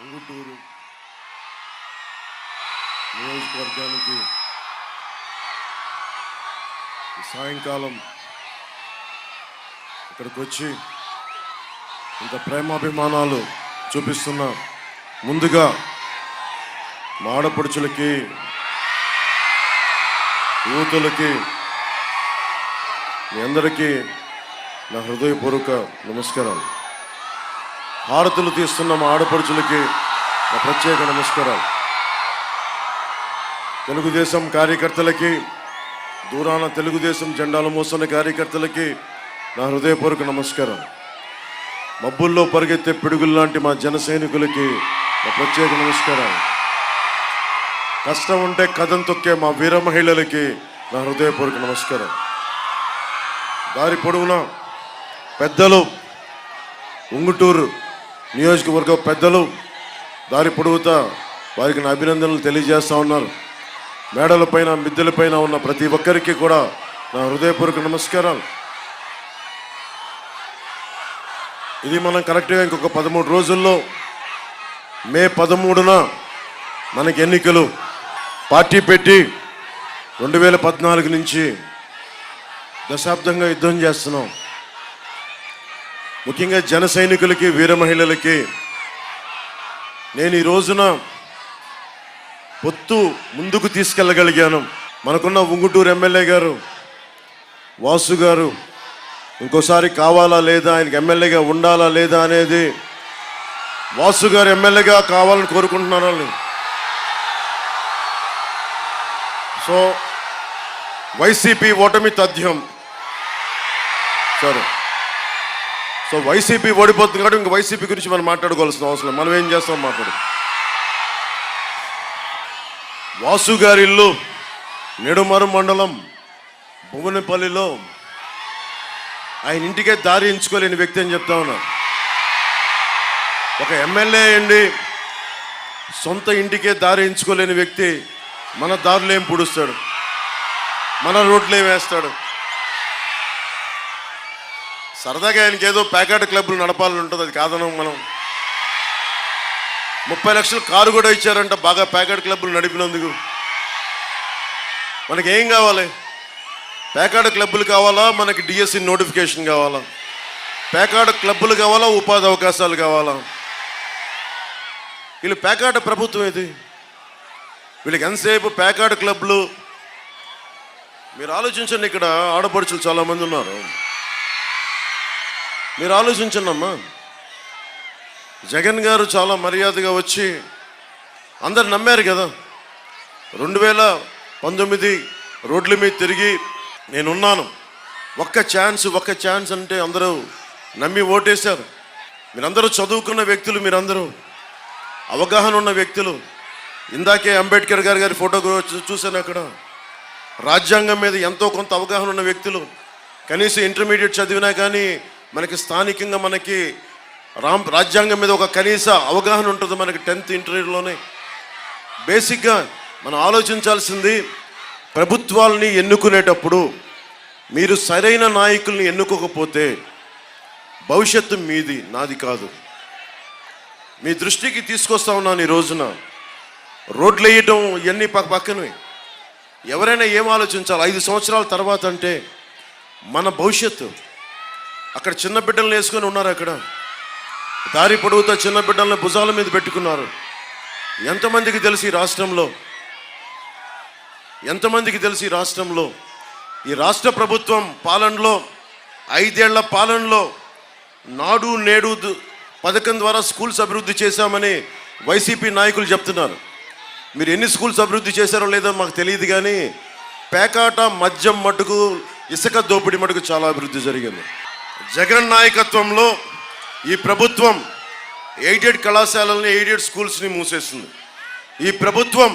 ఉంగుటూరు నియోజకవర్గానికి సాయంకాలం ఇక్కడికి వచ్చి ఇంత ప్రేమాభిమానాలు చూపిస్తున్న ముందుగా మా ఆడపడుచులకి, యువతులకి, మీ అందరికీ నా హృదయపూర్వక నమస్కారాలు. హారతులు తీస్తున్న మా ఆడపడుచులకి నా ప్రత్యేక నమస్కారాలు. తెలుగుదేశం కార్యకర్తలకి, దూరాన తెలుగుదేశం జెండాలు మోస్తున్న కార్యకర్తలకి నా హృదయపూర్వక నమస్కారం. మబ్బుల్లో పరిగెత్తే పిడుగుల్లాంటి మా జన సైనికులకి నా ప్రత్యేక నమస్కారాలు. కష్టం ఉంటే కథం తొక్కే మా వీర మహిళలకి నా హృదయపూర్వక నమస్కారం. దారి పొడవునా పెద్దలు, ఉంగుటూరు నియోజకవర్గ పెద్దలు దారి పొడవుతా వారికి నా అభినందనలు తెలియజేస్తూ ఉన్నారు. మేడలపైన, మిద్దెలపైన ఉన్న ప్రతి ఒక్కరికి కూడా నా హృదయపూర్వక నమస్కారాలు. ఇది మనం కరెక్ట్గా ఇంకొక 13 రోజుల్లో మే 13న మనకి ఎన్నికలు. పార్టీ పెట్టి 2014 నుంచి దశాబ్దంగా యుద్ధం చేస్తున్నాం. ముఖ్యంగా జన సైనికులకి, వీర మహిళలకి నేను ఈ రోజున పొత్తు ముందుకు తీసుకెళ్ళగలిగాను. మనకున్న ఉంగుటూరు ఎమ్మెల్యే గారు వాసు గారు ఇంకోసారి కావాలా లేదా, ఆయనకి ఎమ్మెల్యేగా ఉండాలా లేదా అనేది వాసు గారు ఎమ్మెల్యేగా కావాలని కోరుకుంటున్నాను. సో వైసీపీ ఓటమి తథ్యం. సరే, సో వైసీపీ ఓడిపోతుంది కాబట్టి ఇంక వైసీపీ గురించి మనం మాట్లాడుకోవాల్సిన అవసరం. మనం ఏం చేస్తాం మాట్లాడు. వాసు గారి ఇల్లు నెడుమరు మండలం భువనపల్లిలో. ఆయన ఇంటికే దారి ఎంచుకోలేని వ్యక్తి అని చెప్తా ఉన్నా. ఒక ఎమ్మెల్యే అండి, సొంత ఇంటికే దారి ఎంచుకోలేని వ్యక్తి మన దారులు ఏం పుడుస్తాడు, మన రోడ్లు ఏం వేస్తాడు. సరదాగా ఆయనకి ఏదో ప్యాకెట్ క్లబ్లు నడపాలని ఉంటుంది, అది కాదనం మనం. 30 లక్షలు కారు కూడా ఇచ్చారంట బాగా ప్యాకెట్ క్లబ్లు నడిపినందుకు. మనకి ఏం కావాలి? ప్యాకెట్ క్లబ్బులు కావాలా, మనకి డిఎస్సి నోటిఫికేషన్ కావాలా? ప్యాకెట్ క్లబ్బులు కావాలా, ఉపాధి అవకాశాలు కావాలా? వీళ్ళు ప్యాకెట్ ప్రభుత్వం ఇది. వీళ్ళకి ఎంతసేపు ప్యాకెట్ క్లబ్లు. మీరు ఆలోచించండి, ఇక్కడ ఆడపడుచులు చాలామంది ఉన్నారు. మీరు ఆలోచించండి అమ్మా. జగన్ గారు చాలా మర్యాదగా వచ్చి అందరు నమ్మారు కదా. 2019 రోడ్ల మీద తిరిగి నేనున్నాను, ఒక్క ఛాన్స్ అంటే అందరూ నమ్మి ఓటేశారు. మీరందరూ చదువుకున్న వ్యక్తులు, మీరందరూ అవగాహన ఉన్న వ్యక్తులు. ఇందాకే అంబేద్కర్ గారి ఫోటో చూశాను. అక్కడ రాజ్యాంగం మీద ఎంతో కొంత అవగాహన ఉన్న వ్యక్తులు. కనీసం ఇంటర్మీడియట్ చదివినా కానీ మనకి స్థానికంగా మనకి రాజ్యాంగం మీద ఒక కనీస అవగాహన ఉంటుంది మనకి 10th ఇంటర్లోనే. బేసిక్గా మనం ఆలోచించాల్సింది, ప్రభుత్వాలని ఎన్నుకునేటప్పుడు మీరు సరైన నాయకుల్ని ఎన్నుకోకపోతే భవిష్యత్తు మీది, నాది కాదు. మీ దృష్టికి తీసుకొస్తా ఉన్నాను ఈ రోజున. రోడ్లు వేయటం ఇవన్నీ పక్కనవి. ఎవరైనా ఏం ఆలోచించాలి 5 సంవత్సరాల తర్వాత అంటే మన భవిష్యత్తు. అక్కడ చిన్న బిడ్డలను వేసుకొని ఉన్నారు. అక్కడ దారి పొడవుతా చిన్న బిడ్డలను భుజాల మీద పెట్టుకున్నారు. ఎంతమందికి తెలిసి ఈ రాష్ట్రంలో, ఎంతమందికి తెలిసి ఈ రాష్ట్రంలో, ఈ రాష్ట్ర ప్రభుత్వం పాలనలో 5 ఏళ్ల పాలనలో నాడు నేడు పథకం ద్వారా స్కూల్స్ అభివృద్ధి చేశామని వైసీపీ నాయకులు చెప్తున్నారు. మీరు ఎన్ని స్కూల్స్ అభివృద్ధి చేశారో లేదో మాకు తెలియదు, కానీ పేకాట, మద్యం మటుకు, ఇసుక దోపిడీ మటుకు చాలా అభివృద్ధి జరిగింది. జగన్ నాయకత్వంలో ఈ ప్రభుత్వం ఎయిడెడ్ కళాశాలల్ని, ఎయిడెడ్ స్కూల్స్ని మూసేస్తుంది. ఈ ప్రభుత్వం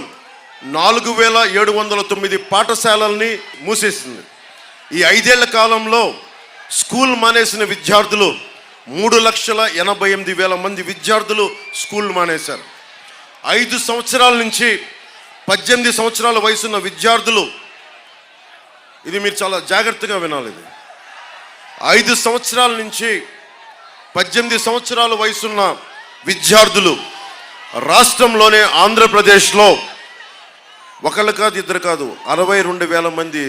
4709 పాఠశాలల్ని మూసేసింది. ఈ 5 ఏళ్ల కాలంలో స్కూల్ మానేసిన విద్యార్థులు 3,88,000 మంది విద్యార్థులు స్కూల్ మానేశారు. 5 సంవత్సరాల నుంచి 18 సంవత్సరాల వయసున్న విద్యార్థులు, ఇది మీరు చాలా జాగ్రత్తగా వినాలి. ఇది 5 సంవత్సరాల నుంచి 18 సంవత్సరాల వయసున్న విద్యార్థులు రాష్ట్రంలోనే ఆంధ్రప్రదేశ్లో ఒకళ్ళు కాదు ఇద్దరు కాదు 62,000 మంది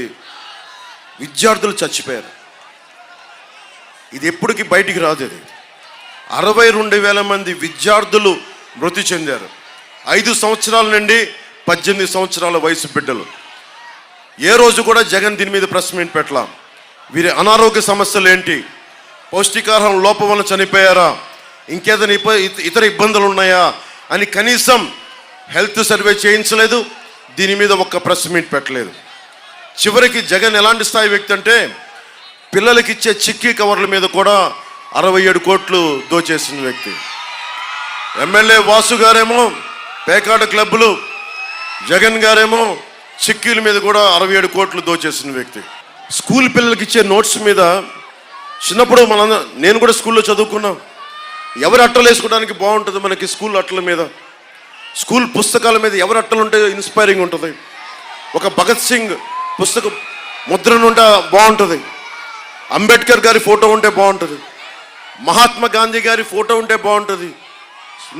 విద్యార్థులు చచ్చిపోయారు. ఇది ఎప్పటికీ బయటికి రాదు. ఇది 62,000 మంది విద్యార్థులు మృతి చెందారు. 5 సంవత్సరాల నుండి 18 సంవత్సరాల వయసు బిడ్డలు. ఏ రోజు కూడా జగన్ దీని మీద ప్రెస్ మీట్ పెట్టలా. వీరి అనారోగ్య సమస్యలు ఏంటి, పౌష్టికాహారం లోపం వల్ల చనిపోయారా, ఇంకేదైనా ఇతర ఇబ్బందులు ఉన్నాయా అని కనీసం హెల్త్ సర్వే చేయించలేదు. దీని మీద ఒక్క ప్రెస్ మీట్ పెట్టలేదు. చివరికి జగన్ ఎలాంటి స్థాయి వ్యక్తి అంటే పిల్లలకి ఇచ్చే చిక్కీ కవర్ల మీద కూడా 67 కోట్లు దోచేసిన వ్యక్తి. ఎమ్మెల్యే వాసు గారేమో పేకాట క్లబ్బులు, జగన్ గారేమో చిక్కీల మీద కూడా 67 కోట్లు దోచేసిన వ్యక్తి. స్కూల్ పిల్లలకి ఇచ్చే నోట్స్ మీద చిన్నప్పుడు నేను కూడా స్కూల్లో చదువుకున్నాం. ఎవరి అట్టలు వేసుకోవడానికి బాగుంటుంది మనకి స్కూల్ అట్టల మీద, స్కూల్ పుస్తకాల మీద ఎవరి అట్టలు ఉంటే ఇన్స్పైరింగ్ ఉంటుంది. ఒక భగత్ సింగ్ పుస్తకం ముద్రణ ఉంటే బాగుంటుంది, అంబేద్కర్ గారి ఫోటో ఉంటే బాగుంటుంది, మహాత్మా గాంధీ గారి ఫోటో ఉంటే బాగుంటుంది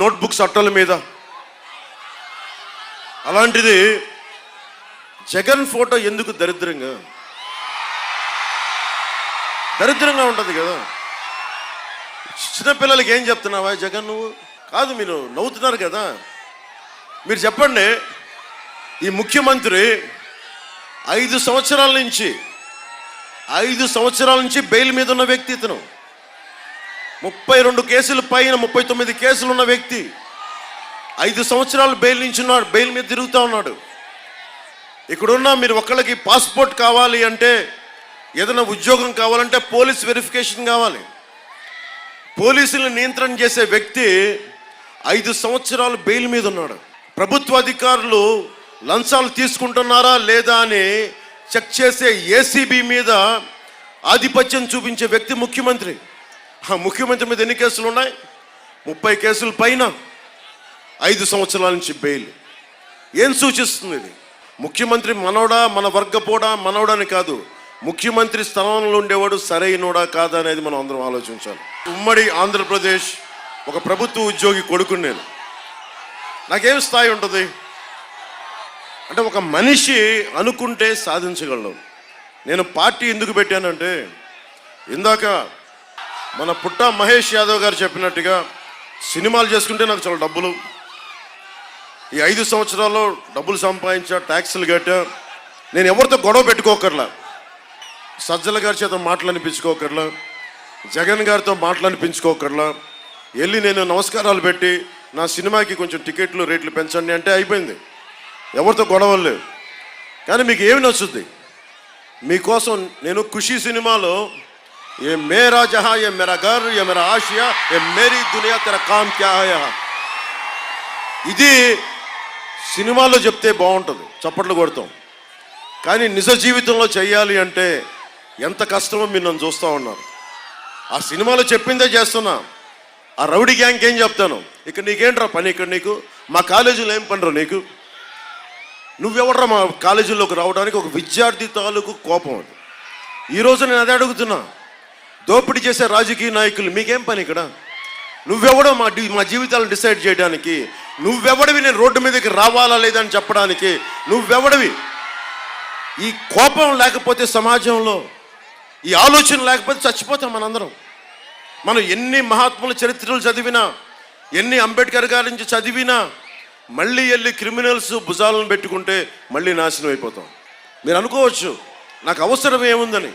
నోట్బుక్స్ అట్టల మీద. అలాంటిది జగన్ ఫోటో ఎందుకు దరిద్రంగా ఉంటుంది కదా. చిన్నపిల్లలకి ఏం చెప్తున్నావా జగన్ నువ్వు? కాదు, మీరు నవ్వుతున్నారు కదా. మీరు చెప్పండి, ఈ ముఖ్యమంత్రి 5 సంవత్సరాల నుంచి బెయిల్ మీద ఉన్న వ్యక్తి. ఇతను 32 కేసులు పైన 39 కేసులు ఉన్న వ్యక్తి 5 సంవత్సరాలు బెయిల్ నుంచి ఉన్నాడు, బెయిల్ మీద తిరుగుతూ ఉన్నాడు. ఇక్కడున్న మీరు ఒక్కళ్ళకి పాస్పోర్ట్ కావాలి అంటే, ఏదైనా ఉద్యోగం కావాలంటే పోలీస్ వెరిఫికేషన్ కావాలి. పోలీసులను నియంత్రణ చేసే వ్యక్తి 5 సంవత్సరాలు బెయిల్ మీద ఉన్నాడు. ప్రభుత్వ అధికారులు లంచాలు తీసుకుంటున్నారా లేదా అని చెక్ చేసే ఏసీబీ మీద ఆధిపత్యం చూపించే వ్యక్తి ముఖ్యమంత్రి. ఆ ముఖ్యమంత్రి మీద ఎన్ని కేసులు ఉన్నాయి? 30 కేసుల పైన, 5 సంవత్సరాల నుంచి బెయిల్. ఏం సూచిస్తుంది ఇది? ముఖ్యమంత్రి మనోడా, మన వర్గపోడా, మనోడని కాదు, ముఖ్యమంత్రి స్థానంలో ఉండేవాడు సరైనోడా కాదా అనేది మనం అందరం ఆలోచించాలి. ఉమ్మడి ఆంధ్రప్రదేశ్ ఒక ప్రభుత్వ ఉద్యోగి కొడుకుని నేను. నాకేం స్థాయి ఉంటుంది అంటే, ఒక మనిషి అనుకుంటే సాధించగలడు. నేను పార్టీ ఎందుకు పెట్టానంటే, ఇందాక మన పుట్ట మహేష్ యాదవ్ గారు చెప్పినట్టుగా సినిమాలు చేసుకుంటే నాకు చాలా డబ్బులు, ఈ 5 సంవత్సరాల్లో డబ్బులు సంపాదించా, ట్యాక్సులు కట్టా, నేను ఎవరితో గొడవ పెట్టుకోకర్లా, సజ్జల గారి చేత మాటలనిపించుకోకర్లా, జగన్ గారితో మాటలనిపించుకోకర్లా, వెళ్ళి నేను నమస్కారాలు పెట్టి నా సినిమాకి కొంచెం టికెట్లు రేట్లు పెంచండి అంటే అయిపోయింది. ఎవరితో గొడవలు లేవు. కానీ మీకు ఏమి నచ్చుద్ది? మీకోసం నేను ఖుషీ సినిమాలో ఏ మేరా జహా, ఏ మేరా ఘర్, ఏ మేరా ఆషియా, ఏ మేరీ దునియా, తెరా కామ్ క్యా హై, ఇది సినిమాలో చెప్తే బాగుంటుంది, చప్పట్లు కొడతాం. కానీ నిజ జీవితంలో చెయ్యాలి అంటే ఎంత కష్టమో మీరు నన్ను చూస్తూ ఉన్నారు. ఆ సినిమాలో చెప్పిందే చేస్తున్నా. ఆ రౌడీ గ్యాంగ్కి ఏం చెప్తాను, ఇక్కడ నీకేంట్రా పని, ఇక్కడ నీకు మా కాలేజీలో ఏం పనిరా నీకు, నువ్వెవడరా మా కాలేజీలోకి రావడానికి? ఒక విద్యార్థి తాలూకు కోపం అది. ఈరోజు నేను అదే అడుగుతున్నా, దోపిడీ చేసే రాజకీయ నాయకులు మీకేం పని ఇక్కడ? నువ్వెవడో మా జీవితాలను డిసైడ్ చేయడానికి? నువ్వెవడివి నేను రోడ్డు మీదకి రావాలా లేదని చెప్పడానికి? నువ్వెవడివి? ఈ కోపం లేకపోతే సమాజంలో, ఈ ఆలోచన లేకపోతే చచ్చిపోతాం మనందరం. మనం ఎన్ని మహాత్ముల చరిత్రలు చదివినా, ఎన్ని అంబేద్కర్ గారి నుంచి చదివినా, మళ్ళీ వెళ్ళి క్రిమినల్స్ భుజాలను పెట్టుకుంటే మళ్ళీ నాశనం అయిపోతాం. మీరు అనుకోవచ్చు నాకు అవసరం ఏముందని.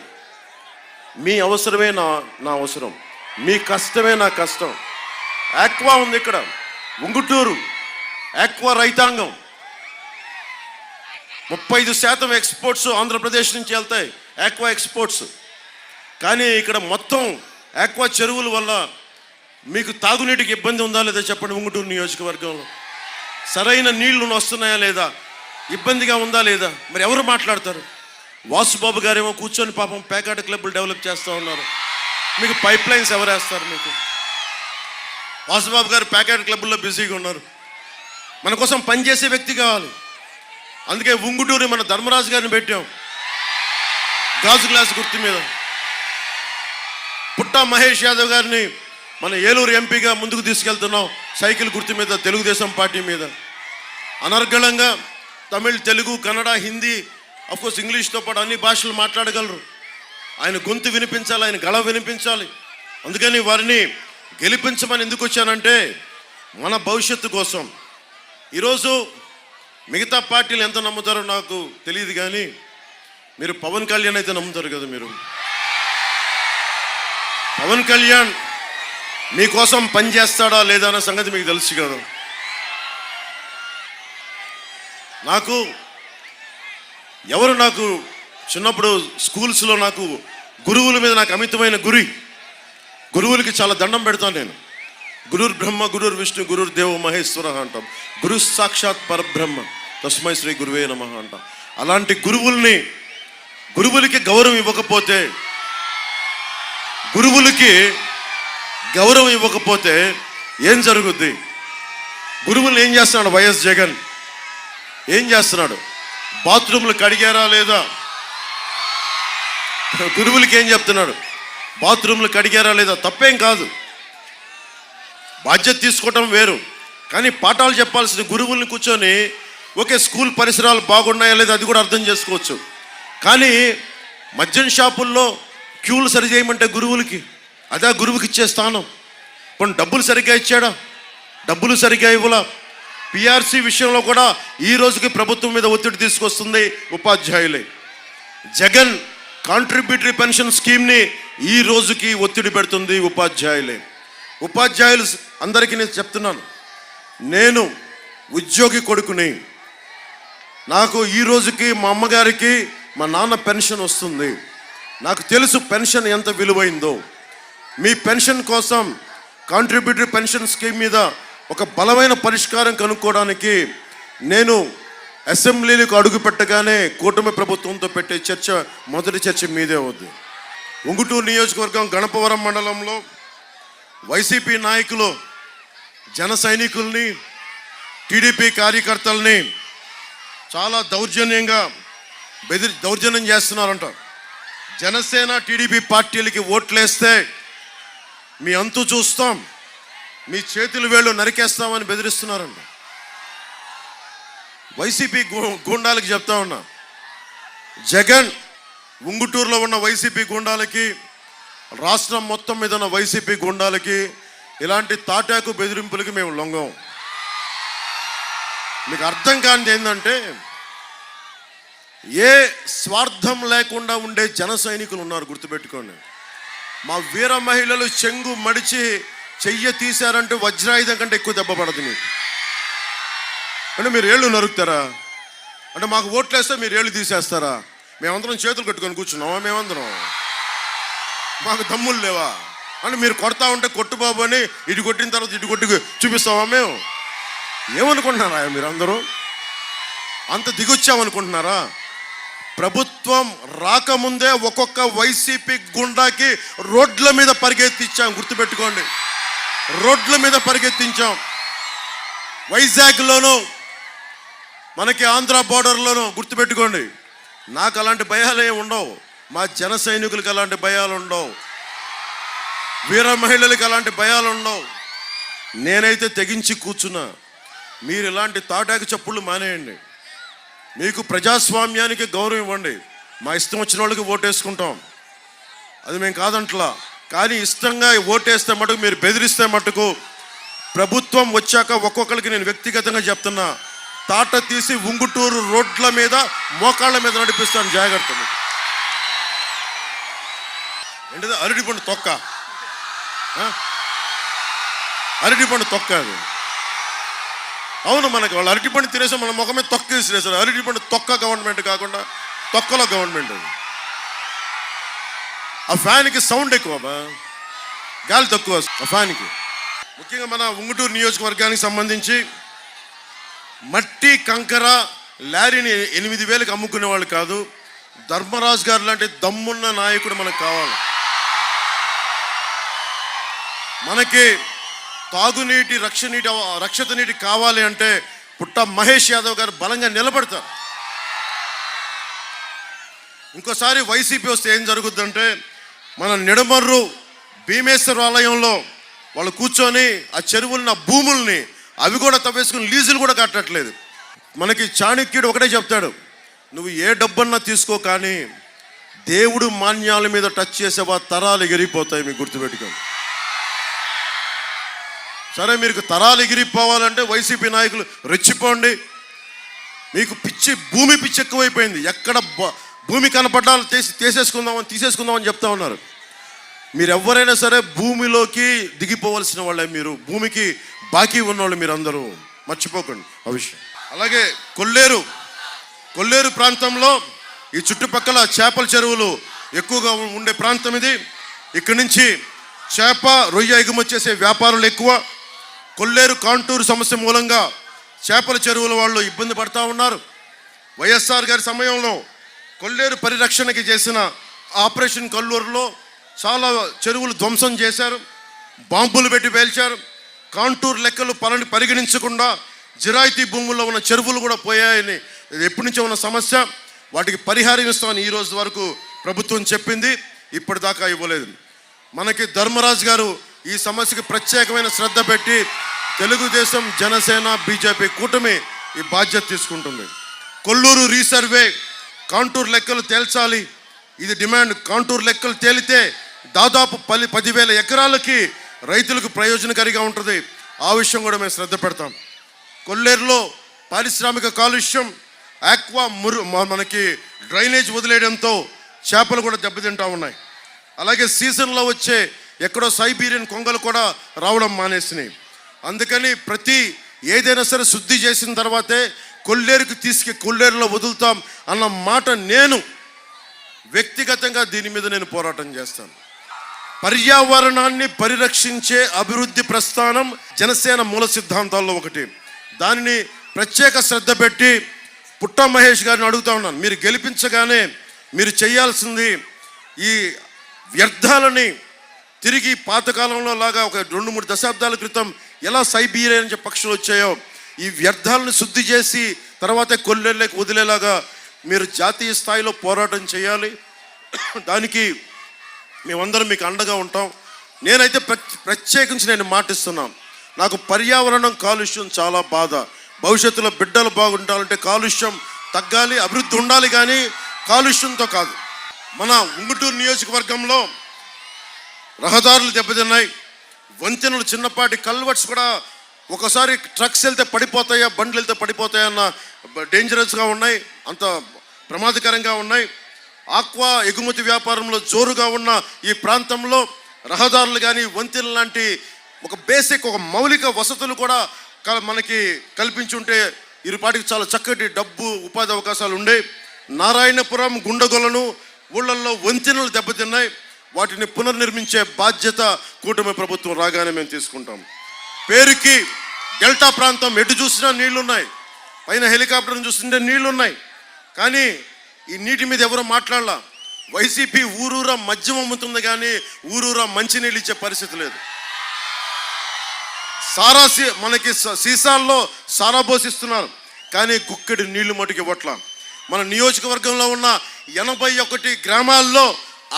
మీ అవసరమే నా అవసరం, మీ కష్టమే నా కష్టం. ఆక్వా ఉంది ఇక్కడ, ఉంగుటూరు ఆక్వా రైతాంగం 35% ఎక్స్పోర్ట్స్ ఆంధ్రప్రదేశ్ నుంచి వెళ్తాయి, ఆక్వా ఎక్స్పోర్ట్స్. కానీ ఇక్కడ మొత్తం ఆక్వా చెరువుల వల్ల మీకు తాగునీటికి ఇబ్బంది ఉందా లేదా చెప్పండి. ఉంగుటూరు నియోజకవర్గంలో సరైన నీళ్లు వస్తున్నాయా లేదా, ఇబ్బందిగా ఉందా లేదా? మరి ఎవరు మాట్లాడతారు? వాసుబాబు గారేమో కూర్చొని పాపం పేకాట క్లబ్లు డెవలప్ చేస్తూ ఉన్నారు. మీకు పైప్ లైన్స్ ఎవరు వేస్తారు? మీకు వాసుబాబు గారు పేకాట క్లబ్లో బిజీగా ఉన్నారు. మన కోసం పనిచేసే వ్యక్తి కావాలి. అందుకే ఉంగుటూరు మన ధర్మరాజు గారిని పెట్టాం, గాజు గ్లాస్ గుర్తు మీద. పుట్ట మహేష్ యాదవ్ గారిని మన ఏలూరు ఎంపీగా ముందుకు తీసుకెళ్తున్నాం. సైకిల్ గుర్తు మీద, తెలుగుదేశం పార్టీ మీద అనర్గళంగా తమిళ్, తెలుగు, కన్నడ, హిందీ, అఫ్కోర్స్ ఇంగ్లీష్తో పాటు అన్ని భాషలు మాట్లాడగలరు. ఆయన గొంతు వినిపించాలి, ఆయన గళ వినిపించాలి. అందుకని వారిని గెలిపించమని ఎందుకు వచ్చానంటే మన భవిష్యత్తు కోసం. ఈరోజు మిగతా పార్టీలు ఎంత నమ్ముతారో నాకు తెలియదు, కానీ మీరు పవన్ కళ్యాణ్ అయితే నమ్ముతారు కదా. మీరు పవన్ కళ్యాణ్ మీకోసం పనిచేస్తాడా లేదా అన్న సంగతి మీకు తెలుసు కదా. నాకు చిన్నప్పుడు స్కూల్స్లో నాకు గురువుల మీద నాకు అమితమైన గురువులకి చాలా దండం పెడతాను నేను. గురుర్ బ్రహ్మ, గురుర్ విష్ణు, గురుర్ దేవ మహేశ్వర అంటాం. గురు సాక్షాత్ పరబ్రహ్మ తస్మై శ్రీ గురువే నమః అంటాం. అలాంటి గురువులకి గౌరవం ఇవ్వకపోతే ఏం జరుగుద్ది? గురువులు ఏం చేస్తున్నాడు వైఎస్ జగన్? ఏం చేస్తున్నాడు? బాత్రూమ్లు కడిగారా లేదా? గురువులకి ఏం చెప్తున్నాడు? బాత్రూమ్లు కడిగారా లేదా? తప్పేం కాదు, బాధ్యత తీసుకోవటం వేరు. కానీ పాఠాలు చెప్పాల్సిన గురువుల్ని కూర్చొని ఓకే స్కూల్ పరిసరాలు బాగున్నాయా లేదా అది కూడా అర్థం చేసుకోవచ్చు. కానీ మద్యం షాపుల్లో క్యూలు సరి చేయమంటే అదే గురువుకి ఇచ్చే స్థానం. కొన్ని డబ్బులు సరిగ్గా ఇచ్చాడా? డబ్బులు సరిగ్గా ఇవ్వలా. పిఆర్సీ విషయంలో కూడా ఈ రోజుకి ప్రభుత్వం మీద ఒత్తిడి తీసుకొస్తుంది ఉపాధ్యాయులే. జగన్ కాంట్రిబ్యూటరీ పెన్షన్ స్కీమ్ని ఈ రోజుకి ఒత్తిడి పెడుతుంది ఉపాధ్యాయులే. ఉపాధ్యాయులు అందరికీ నేను చెప్తున్నాను, నేను ఉద్యోగి కొడుకుని. నాకు ఈ రోజుకి మా అమ్మగారికి మా నాన్న పెన్షన్ వస్తుంది. నాకు తెలుసు పెన్షన్ ఎంత విలువైందో. మీ పెన్షన్ కోసం కాంట్రిబ్యూటరీ పెన్షన్ స్కీమ్ మీద ఒక బలమైన పరిష్కారం కనుక్కోవడానికి నేను అసెంబ్లీలకు అడుగు పెట్టగానే కూటమి ప్రభుత్వంతో పెట్టే మొదటి చర్చ మీదే అవుద్ది. ఉంగుటూరు నియోజకవర్గం గణపవరం మండలంలో వైసీపీ నాయకులు జన సైనికుల్ని, టీడీపీ కార్యకర్తల్ని చాలా దౌర్జన్యం చేస్తున్నారంట. జనసేన, టీడీపీ పార్టీలకి ఓట్లేస్తే మీ అంతు చూస్తాం, మీ చేతులు వేళ్ళు నరికేస్తామని బెదిరిస్తున్నారంట. వైసీపీ గూండాలకి చెప్తా ఉన్నా, జగన్ ఉంగుటూరులో ఉన్న వైసీపీ గూండాలకి, రాష్ట్రం మొత్తం మీద ఉన్న వైసీపీ గూండాలకి ఇలాంటి తాటాకు బెదిరింపులకి మేము లొంగం. మీకు అర్థం కానిది ఏంటంటే, ఏ స్వార్థం లేకుండా ఉండే జన సైనికులు ఉన్నారు, గుర్తుపెట్టుకోండి. మా వీర మహిళలు చెంగు మడిచి చెయ్య తీశారంటే వజ్రాయుధం కంటే ఎక్కువ దెబ్బ పడదు మీకు. అంటే మీరు ఏళ్ళు నరుకుతారా? అంటే మాకు ఓట్లేస్తే మీరు ఏళ్ళు తీసేస్తారా? మేమందరం చేతులు కట్టుకొని కూర్చున్నామా? మేమందరం మాకు దమ్ములు లేవా? అంటే మీరు కొడతా ఉంటే కొట్టు బాబు అని ఇటు కొట్టిన తర్వాత ఇటు కొట్టి చూపిస్తావా? మేము ఏమనుకుంటున్నారా? మీరు అందరూ అంత దిగొచ్చామనుకుంటున్నారా? ప్రభుత్వం రాకముందే ఒక్కొక్క వైసీపీ గుండాకి రోడ్ల మీద పరిగెత్తించాం, గుర్తుపెట్టుకోండి. రోడ్ల మీద పరిగెత్తించాం. వైజాగ్లోనూ, మనకి ఆంధ్ర బోర్డర్లోనూ, గుర్తుపెట్టుకోండి. నాకు అలాంటి భయాలు ఏమి ఉండవు, మా జన సైనికులకు అలాంటి భయాలు ఉండవు, వీర మహిళలకు అలాంటి భయాలు ఉండవు. నేనైతే తెగించి కూర్చున్నా. మీరు ఇలాంటి తాటాకు చప్పుళ్ళు మానేయండి. మీకు ప్రజాస్వామ్యానికి గౌరవం ఇవ్వండి. మా ఇష్టం వచ్చిన వాళ్ళకి ఓటేసుకుంటాం, అది మేము కాదంట్లా. కానీ ఇష్టంగా ఓటేస్తే మటుకు, మీరు బెదిరిస్తే మటుకు, ప్రభుత్వం వచ్చాక ఒక్కొక్కరికి నేను వ్యక్తిగతంగా చెప్తున్నా, తాట తీసి ఉంగుటూరు రోడ్ల మీద మోకాళ్ళ మీద నడిపిస్తాను, జాగ్రత్త. ఏంటిది? అరటిపండు తొక్క, అరటిపండు తొక్క అది. అవును, మనకి వాళ్ళు అరటిపండు తినేసాం, మన ముఖమే తొక్క వేసిరేసారు. అరటిపండు తొక్క గవర్నమెంట్ కాకుండా తొక్కలో గవర్నమెంట్. అది ఆ ఫ్యాన్కి సౌండ్ ఎక్కువ, గాలి తక్కువ ఆ ఫ్యాన్కి. ముఖ్యంగా మన ఉంగుటూరు నియోజకవర్గానికి సంబంధించి మట్టి, కంకర, లారీని 8,000కి అమ్ముకునే వాళ్ళు కాదు, ధర్మరాజు గారు లాంటి దమ్మున్న నాయకుడు మనకు కావాలి. మనకి తాగునీటి, రక్షిత నీటి కావాలి అంటే పుట్ట మహేష్ యాదవ్ గారు బలంగా నిలబడతారు. ఇంకోసారి వైసీపీ వస్తే ఏం జరుగుద్దంటే, మన నిడమర్రు భీమేశ్వర ఆలయంలో వాళ్ళు కూర్చొని ఆ చెరువుల్ని, ఆ భూముల్ని అవి కూడా తవ్వేసుకుని లీజులు కూడా కట్టట్లేదు. మనకి చాణక్యుడు ఒకటే చెప్తాడు, నువ్వు ఏ డబ్బన్నా తీసుకో, కానీ దేవుడు మాన్యాల మీద టచ్ చేసేవా తరాలు ఎగిరిపోతాయి. మీకు గుర్తుపెట్టుకోండి. సరే, మీకు తరాలు ఎగిరిపోవాలంటే వైసీపీ నాయకులు రెచ్చిపోండి. మీకు భూమి పిచ్చి ఎక్కువైపోయింది. ఎక్కడ భూమి కనపడ్డా తీసేసుకుందామని చెప్తా ఉన్నారు. మీరు ఎవరైనా సరే భూమిలోకి దిగిపోవలసిన వాళ్ళే. మీరు భూమికి బాకీ ఉన్నవాళ్ళు మీరు అందరూ, మర్చిపోకండి ఆ విషయం. అలాగే కొల్లేరు ప్రాంతంలో ఈ చుట్టుపక్కల చేపల చెరువులు ఎక్కువగా ఉండే ప్రాంతం ఇది. ఇక్కడి నుంచి చేప, రొయ్య ఎగుమతి చేసే వ్యాపారులు ఎక్కువ. కొల్లేరు కాంటూరు సమస్య మూలంగా చేపల చెరువుల వాళ్ళు ఇబ్బంది పడతా ఉన్నారు. వైఎస్ఆర్ గారి సమయంలో కొల్లేరు పరిరక్షణకి చేసిన ఆపరేషన్ కల్లూరులో చాలా చెరువులు ధ్వంసం చేశారు, బాంబులు పెట్టి పేల్చారు. కాంటూరు లెక్కలు పరిగణించకుండా జిరాయితీ భూముల్లో ఉన్న చెరువులు కూడా పోయాయని ఎప్పటి నుంచో ఉన్న సమస్య. వాటికి పరిహారం ఇస్తామని ఈ రోజు వరకు ప్రభుత్వం చెప్పింది, ఇప్పటిదాకా ఇవ్వలేదు. మనకి ధర్మరాజు గారు ఈ సమస్యకి ప్రత్యేకమైన శ్రద్ధ పెట్టి తెలుగుదేశం, జనసేన, బీజేపీ కూటమి ఈ బాధ్యత తీసుకుంటుంది. కొల్లూరు రీసర్వే, కాంటూరు లెక్కలు తేల్చాలి, ఇది డిమాండ్. కాంటూరు లెక్కలు తేలితే దాదాపు 10,000 ఎకరాలకి రైతులకు ప్రయోజనకారిగా ఉంటుంది. ఆ విషయం కూడా మేము శ్రద్ధ పెడతాం. కొల్లేరులో పారిశ్రామిక కాలుష్యం, ఆక్వా మనకి డ్రైనేజ్ వదిలేయడంతో చేపలు కూడా దెబ్బతింటా ఉన్నాయి. అలాగే సీజన్లో వచ్చే ఎక్కడో సైబీరియన్ కొంగలు కూడా రావడం మానేసినాయి. అందుకని ఏదైనా సరే శుద్ధి చేసిన తర్వాతే కొల్లేరులో వదులుతాం అన్న మాట. నేను వ్యక్తిగతంగా దీని మీద నేను పోరాటం చేస్తాను. పర్యావరణాన్ని పరిరక్షించే అభివృద్ధి ప్రస్థానం జనసేన మూల సిద్ధాంతాల్లో ఒకటి. దానిని ప్రత్యేక శ్రద్ధ పెట్టి పుట్ట మహేష్ గారిని అడుగుతా ఉన్నాను, మీరు గెలిపించగానే మీరు చేయాల్సింది ఈ వ్యర్థాలని తిరిగి పాతకాలంలో లాగా ఒక 2-3 దశాబ్దాల క్రితం ఎలా సైబీరియన్ పక్షులు వచ్చాయో ఈ వ్యర్థాలను శుద్ధి చేసి తర్వాతే కొల్లేరులోకి వదిలేలాగా మీరు జాతీయ స్థాయిలో పోరాటం చేయాలి. దానికి మేమందరం మీకు అండగా ఉంటాం. నేనైతే ప్రత్యేకించి నేను మాటిస్తున్నాను, నాకు పర్యావరణం కాలుష్యం చాలా బాధ. భవిష్యత్తులో బిడ్డలు బాగుండాలంటే కాలుష్యం తగ్గాలి, అభివృద్ధి ఉండాలి, కానీ కాలుష్యంతో కాదు. మన ఉంగుటూరు నియోజకవర్గంలో రహదారులు దెబ్బతిన్నాయి, వంతెనలు, చిన్నపాటి కల్వర్ట్స్ కూడా ఒకసారి ట్రక్స్ వెళ్తే పడిపోతాయా, బండ్లు వెళ్తే పడిపోతాయన్న డేంజరస్గా ఉన్నాయి, అంత ప్రమాదకరంగా ఉన్నాయి. ఆక్వా ఎగుమతి వ్యాపారంలో జోరుగా ఉన్న ఈ ప్రాంతంలో రహదారులు కానీ, వంతెనలు లాంటి ఒక మౌలిక వసతులు కూడా మనకి కల్పించుంటే ఇరుపాటికి చాలా చక్కటి డబ్బు, ఉపాధి అవకాశాలు ఉండే. నారాయణపురం, గుండగొలను ఊళ్ళల్లో వంతెనలు దెబ్బతిన్నాయి. వాటిని పునర్నిర్మించే బాధ్యత కూటమి ప్రభుత్వం రాగానే మేము తీసుకుంటాం. పేరుకి డెల్టా ప్రాంతం ఎటు చూసినా నీళ్లున్నాయి, పైన హెలికాప్టర్ని చూస్తుంటే నీళ్లున్నాయి, కానీ ఈ నీటి మీద ఎవరో మాట్లాడాల. వైసీపీ ఊరూరా మద్యం అమ్ముతుంది, కానీ ఊరూరా మంచినీళ్ళు ఇచ్చే పరిస్థితి లేదు. మనకి సీసాల్లో సారా పోసిస్తున్నారు, కానీ గుక్కెడి నీళ్లు మటుకు ఇవ్వట్ల. మన నియోజకవర్గంలో ఉన్న 81 గ్రామాల్లో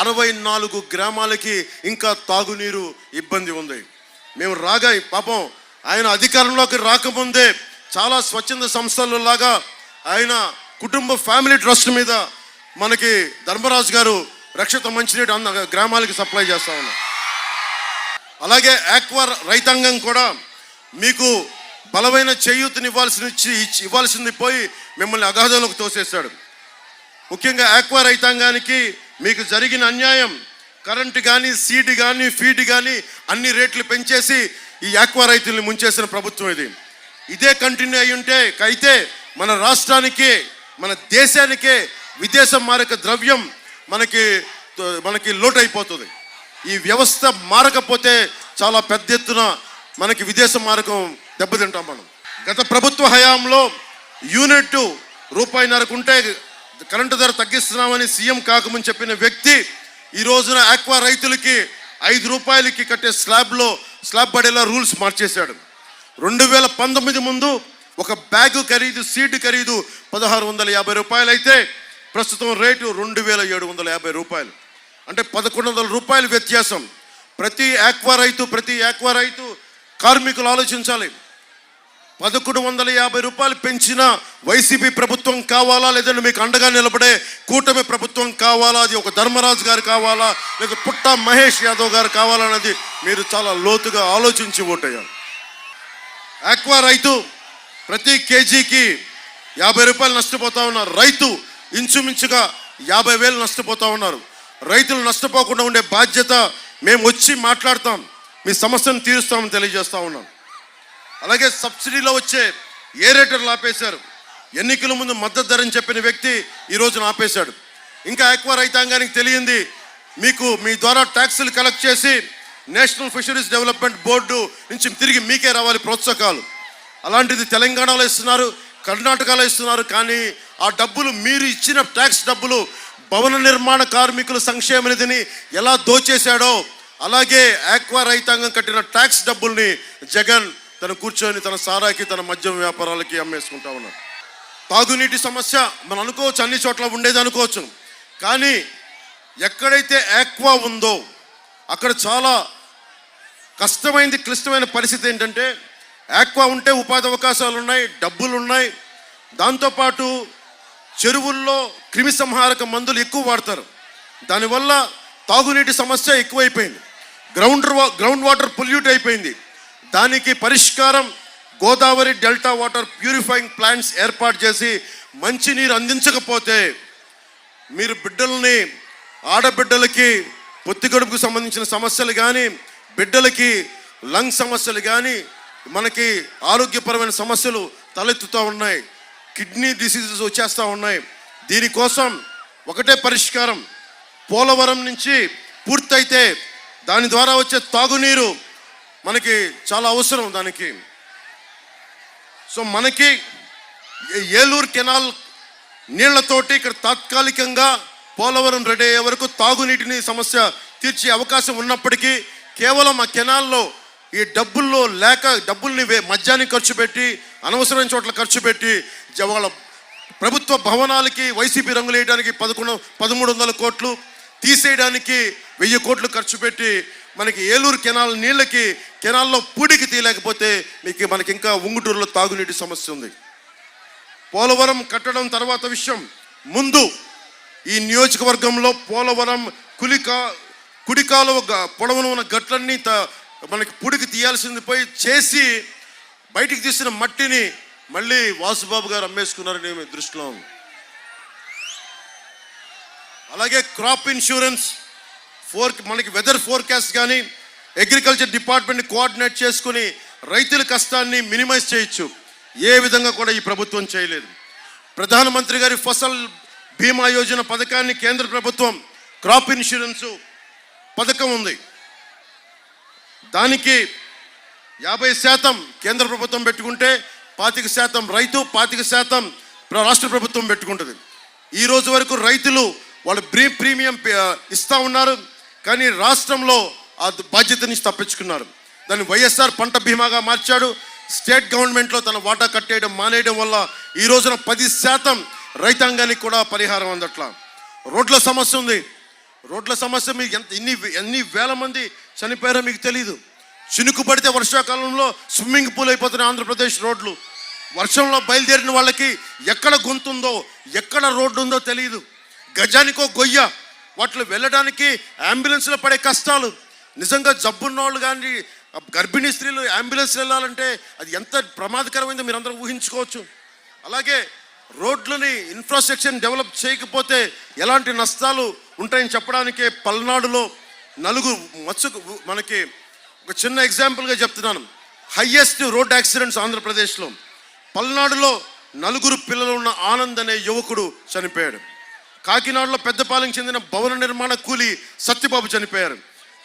64 గ్రామాలకి ఇంకా తాగునీరు ఇబ్బంది ఉంది. మేము పాపం ఆయన అధికారంలోకి రాకముందే చాలా స్వచ్ఛంద సంస్థల లాగా ఆయన కుటుంబ ఫ్యామిలీ ట్రస్ట్ మీద మనకి ధర్మరాజు గారు రక్షిత మంచినీటి గ్రామాలకి సప్లై చేస్తా ఉన్నారు. అలాగే ఆక్వా రైతాంగం కూడా మీకు బలమైన చేయూతని ఇవ్వాల్సింది పోయి మిమ్మల్ని అగాధంలోకి తోసేశాడు. ముఖ్యంగా ఆక్వా రైతాంగానికి మీకు జరిగిన అన్యాయం, కరెంటు కానీ, సీడ్ కానీ, ఫీడ్ కానీ అన్ని రేట్లు పెంచేసి ఈ ఆక్వా రైతుల్ని ముంచేసిన ప్రభుత్వం ఇది. ఇదే కంటిన్యూ అయితే మన రాష్ట్రానికి, మన దేశానికే విదేశ మారక ద్రవ్యం మనకి లోటు అయిపోతుంది. ఈ వ్యవస్థ మారకపోతే చాలా పెద్ద ఎత్తున మనకి విదేశ మారకం దెబ్బతింటాం మనం. గత ప్రభుత్వ హయాంలో యూనిట్ ₹1.5 ఉంటే కరెంటు ధర తగ్గిస్తున్నామని సీఎం కాకముందు చెప్పిన వ్యక్తి ఈ రోజున ఆక్వా రైతులకి ₹5 కట్టే స్లాబ్ పడేలా రూల్స్ మార్చేశాడు. 2019 ముందు ఒక బ్యాగు ఖరీదు, సీడ్ ఖరీదు ₹1,650 అయితే ప్రస్తుతం రేటు ₹2,750. అంటే ₹1,100 వ్యత్యాసం. ప్రతి ఆక్వా రైతు కార్మికులు ఆలోచించాలి. 1150 రూపాయలు పెంచిన వైసీపీ ప్రభుత్వం కావాలా, లేదంటే మీకు అండగా నిలబడే కూటమి ప్రభుత్వం కావాలా, అది ఒక ధర్మరాజు గారు కావాలా, లేదా పుట్ట మహేష్ యాదవ్ గారు కావాలా అన్నది మీరు చాలా లోతుగా ఆలోచించి ఓటేయాలి. ఆక్వా రైతు ప్రతి కేజీకి 50 రూపాయలు నష్టపోతా ఉన్నారు. రైతు ఇంచుమించుగా 50,000 నష్టపోతా ఉన్నారు. రైతులు నష్టపోకుండా ఉండే బాధ్యత మేము వచ్చి మాట్లాడతాం, మీ సమస్యను తీరుస్తామని తెలియజేస్తా ఉన్నాం. అలాగే సబ్సిడీలో వచ్చే ఏరేటర్లు ఆపేశారు. ఎన్నికల ముందు మద్దతు ధరని చెప్పిన వ్యక్తి ఈ రోజున ఆపేశాడు. ఇంకా ఆక్వా రైతాంగానికి తెలియంది, మీకు మీ ద్వారా ట్యాక్సులు కలెక్ట్ చేసి నేషనల్ ఫిషరీస్ డెవలప్మెంట్ బోర్డు నుంచి తిరిగి మీకే రావాలి ప్రోత్సాహకాలు. అలాంటిది తెలంగాణలో ఇస్తున్నారు, కర్ణాటకలో ఇస్తున్నారు. కానీ ఆ డబ్బులు, మీరు ఇచ్చిన ట్యాక్స్ డబ్బులు భవన నిర్మాణ కార్మికుల సంక్షేమ నిధిని ఎలా దోచేశాడో, అలాగే ఆక్వా రైతాంగం కట్టిన ట్యాక్స్ డబ్బుల్ని జగన్ తను కూర్చొని తన సారాకి, తన మద్యం వ్యాపారాలకి అమ్మేసుకుంటా ఉన్నాడు. తాగునీటి సమస్య మనం అనుకోవచ్చు, అన్ని చోట్ల ఉండేది అనుకోవచ్చు. కానీ ఎక్కడైతే ఆక్వా ఉందో అక్కడ చాలా కష్టమైంది, క్లిష్టమైన పరిస్థితి ఏంటంటే, ఆక్వా ఉంటే ఉపాధి అవకాశాలు ఉన్నాయి, డబ్బులు ఉన్నాయి. దాంతోపాటు చెరువుల్లో క్రిమి సంహారక మందులు ఎక్కువ వాడతారు. దానివల్ల తాగునీటి సమస్య ఎక్కువైపోయింది. గ్రౌండ్ వాటర్ పొల్యూట్ అయిపోయింది. దానికి పరిష్కారం Godavari delta water purifying plants ఏర్పాటు చేసి మంచినీరు అందించకపోతే మీరు బిడ్డల్ని, ఆడబిడ్డలకి పొత్తికడుపుకు సంబంధించిన సమస్యలు కానీ, బిడ్డలకి లంగ్ సమస్యలు కానీ, మనకి ఆరోగ్యపరమైన సమస్యలు తలెత్తుతూ ఉన్నాయి. కిడ్నీ డిసీజెస్ వచ్చేస్తూ ఉన్నాయి. దీనికోసం ఒకటే పరిష్కారం, పోలవరం నుంచి పూర్తయితే దాని ద్వారా వచ్చే తాగునీరు మనకి చాలా అవసరం దానికి. సో మనకి ఏలూరు కెనాల్ నీళ్లతోటి ఇక్కడ తాత్కాలికంగా పోలవరం రెడీ అయ్యే వరకు తాగునీటిని సమస్య తీర్చే అవకాశం ఉన్నప్పటికీ కేవలం ఆ కెనాల్లో ఈ డబ్బుల్ని మద్యానికి ఖర్చు పెట్టి, అనవసరమైన చోట్ల ఖర్చు పెట్టి, వాళ్ళ ప్రభుత్వ భవనాలకి వైసీపీ రంగులు వేయడానికి 1300 కోట్లు, తీసేయడానికి 1000 కోట్లు ఖర్చు పెట్టి మనకి ఏలూరు కెనాల్ నీళ్ళకి, కెనాల్లో పూడికి తీయలేకపోతే మనకి ఇంకా ఉంగుటూరులో తాగునీటి సమస్య ఉంది. పోలవరం కట్టడం తర్వాత విషయం. ముందు ఈ నియోజకవర్గంలో పోలవరం కుడికాలువ పొడవున ఉన్న గట్లన్నీ మనకి పూడికి తీయాల్సింది పోయి చేసి బయటికి తీసిన మట్టిని మళ్ళీ వాసుబాబు గారు అమ్మేసుకున్నారని మేము దృష్టిలో ఉంది. అలాగే క్రాప్ ఇన్సూరెన్స్, మనకి వెదర్ ఫోర్కాస్ట్ కానీ అగ్రికల్చర్ డిపార్ట్మెంట్ని కోఆర్డినేట్ చేసుకుని రైతుల కష్టాన్ని మినిమైజ్ చేయొచ్చు. ఏ విధంగా కూడా ఈ ప్రభుత్వం చేయలేదు. ప్రధానమంత్రి గారి ఫసల్ బీమా యోజన పథకాన్ని కేంద్ర ప్రభుత్వం, క్రాప్ ఇన్సూరెన్స్ పథకం ఉంది, దానికి 50% కేంద్ర ప్రభుత్వం పెట్టుకుంటే 25% రైతు, 25% రాష్ట్ర ప్రభుత్వం పెట్టుకుంటుంది. ఈ రోజు వరకు రైతులు వాళ్ళు ప్రీమియం ఇస్తూ ఉన్నారు. కానీ రాష్ట్రంలో ఆ బాధ్యత నుంచి తప్పించుకున్నారు. దాన్ని వైఎస్ఆర్ పంట బీమాగా మార్చాడు. స్టేట్ గవర్నమెంట్లో తన వాటా కట్టేయడం మానేయడం వల్ల ఈ రోజున 10% రైతాంగానికి కూడా పరిహారం అందట్లా. రోడ్ల సమస్య ఉంది. రోడ్ల సమస్య మీకు ఎన్ని వేల మంది చనిపోయారో మీకు తెలీదు. చినుకు పడితే వర్షాకాలంలో స్విమ్మింగ్ పూల్ అయిపోతున్నాయి ఆంధ్రప్రదేశ్ రోడ్లు. వర్షంలో బయలుదేరిన వాళ్ళకి ఎక్కడ గొంతుందో, ఎక్కడ రోడ్డు ఉందో తెలియదు. గజానికో గొయ్య, వాటిలో వెళ్ళడానికి అంబులెన్స్లో పడే కష్టాలు. నిజంగా జబ్బున్న వాళ్ళు కానీ, గర్భిణీ స్త్రీలు అంబులెన్స్ వెళ్ళాలంటే అది ఎంత ప్రమాదకరమైందో మీరు అందరూ ఊహించుకోవచ్చు. అలాగే రోడ్లని ఇన్ఫ్రాస్ట్రక్చర్ డెవలప్ చేయకపోతే ఎలాంటి నష్టాలు ఉంటాయని చెప్పడానికే పల్నాడులో మనకి ఒక చిన్న ఎగ్జాంపుల్గా చెప్తున్నాను. హయ్యెస్ట్ రోడ్ యాక్సిడెంట్స్ ఆంధ్రప్రదేశ్లో. పల్నాడులో 4 పిల్లలు ఉన్న ఆనంద్ అనే యువకుడు చనిపోయాడు. కాకినాడలో పెద్దపాలెం చెందిన భవన నిర్మాణ కూలి సత్యబాబు చనిపోయారు.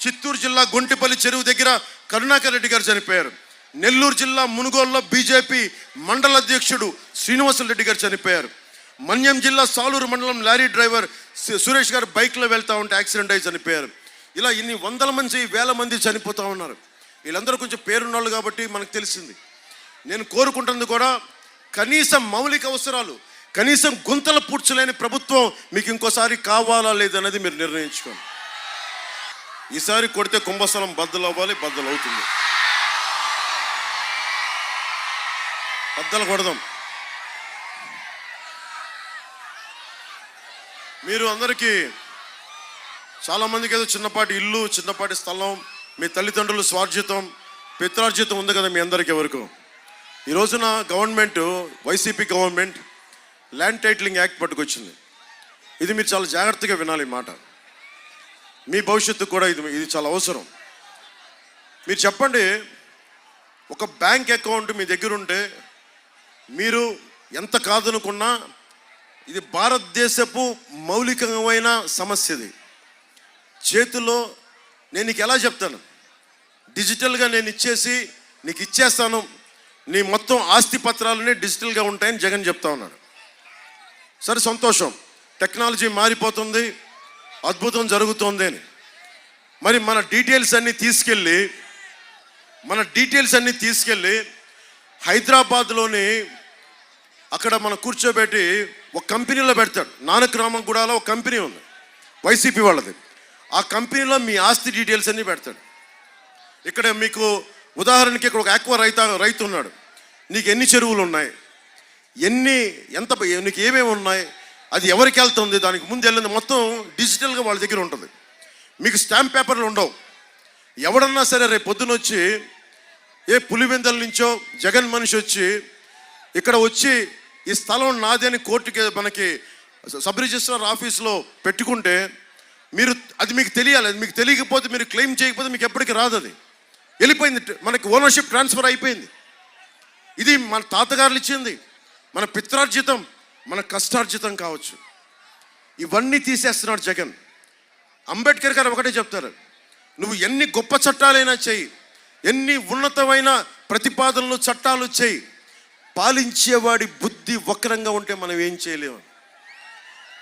చిత్తూరు జిల్లా గుంటిపల్లి చెరువు దగ్గర కరుణాకర్ రెడ్డి గారు చనిపోయారు. నెల్లూరు జిల్లా మునుగోలులో బీజేపీ మండల అధ్యక్షుడు శ్రీనివాసులు రెడ్డి గారు చనిపోయారు. మన్యం జిల్లా సాలూరు మండలం లారీ డ్రైవర్ సురేష్ గారు బైక్లో వెళ్తూ ఉంటే యాక్సిడెంట్ అయి చనిపోయారు. ఇలా ఇన్ని వందల మంది, వేల మంది చనిపోతూ ఉన్నారు. వీళ్ళందరూ కొంచెం పేరున్నాళ్ళు కాబట్టి మనకు తెలిసింది. నేను కోరుకుంటుంది కూడా కనీసం మౌలిక అవసరాలు, కనీసం గుంతలు పూడ్చలేని ప్రభుత్వం మీకు ఇంకోసారి కావాలా లేదన్నది మీరు నిర్ణయించుకోండి. ఈసారి కొడితే కుంభస్థలం బద్దలు అవ్వాలి, బద్దలు అవుతుంది. బద్దలు కొడదాం. మీరు అందరికీ చాలామందికి ఏదో చిన్నపాటి ఇల్లు, చిన్నపాటి స్థలం, మీ తల్లిదండ్రులు స్వార్జితం, పిత్రార్జితం ఉంది కదా మీ అందరికీ ఎవరికి. ఈ రోజున government, YCP government land titling act పట్టుకొచ్చింది. ఇది మీరు చాలా జాగ్రత్తగా వినాలి ఈ మాట. మీ భవిష్యత్తు కూడా ఇది చాలా అవసరం. మీరు చెప్పండి, ఒక బ్యాంక్ అకౌంట్ మీ దగ్గర ఉంటే మీరు ఎంత కాదనుకున్నా ఇది భారతదేశపు మౌలికమైన సమస్య. ఇది చేతిలో నేను నీకు ఎలా చెప్తాను, డిజిటల్గా నేను నీకు ఇచ్చేస్తాను, నీ మొత్తం ఆస్తి పత్రాలనే డిజిటల్గా ఉంటాయని జగన్ చెప్తా ఉన్నాడు. సరే, సంతోషం, టెక్నాలజీ మారిపోతుంది, అద్భుతం జరుగుతోంది అని. మరి మన డీటెయిల్స్ అన్నీ తీసుకెళ్ళి హైదరాబాద్లోని అక్కడ మనం కూర్చోబెట్టి ఒక కంపెనీలో పెడతాడు. నానక్రామగూడలో ఒక కంపెనీ ఉంది, వైసీపీ వాళ్ళది. ఆ కంపెనీలో మీ ఆస్తి డీటెయిల్స్ అన్నీ పెడతాడు. ఇక్కడ మీకు ఉదాహరణకి ఇక్కడ ఒక ఆక్వా రైతు ఉన్నాడు. నీకు ఎన్ని చెరువులు ఉన్నాయి, నీకు ఏమేమి ఉన్నాయి, అది ఎవరికి వెళ్తుంది, దానికి ముందు వెళ్ళింది మొత్తం డిజిటల్గా వాళ్ళ దగ్గర ఉంటుంది. మీకు స్టాంప్ పేపర్లు ఉండవు. ఎవడన్నా సరే రేపు పొద్దున వచ్చి ఏ పులివెందల నుంచో జగన్ మనిషి వచ్చి ఇక్కడ వచ్చి ఈ స్థలం నాది అని కోర్టుకి మనకి సబ్ రిజిస్ట్రార్ ఆఫీస్లో పెట్టుకుంటే అది మీకు తెలియాలి. అది మీకు తెలియకపోతే, మీరు క్లెయిమ్ చేయకపోతే మీకు ఎప్పటికీ రాదు. అది వెళ్ళిపోయింది, మనకి ఓనర్షిప్ ట్రాన్స్ఫర్ అయిపోయింది. ఇది మన తాతగారులు ఇచ్చింది, మన పిత్రార్జితం, మన కష్టార్జితం కావచ్చు. ఇవన్నీ తీసేస్తున్నాడు జగన్. అంబేద్కర్ గారు ఒకటే చెప్తారు, నువ్వు ఎన్ని గొప్ప చట్టాలైనా చెయ్యి, ఎన్ని ఉన్నతమైన ప్రతిపాదనలు చట్టాలు చెయ్యి, పాలించేవాడి బుద్ధి వక్రంగా ఉంటే మనం ఏం చేయలేము.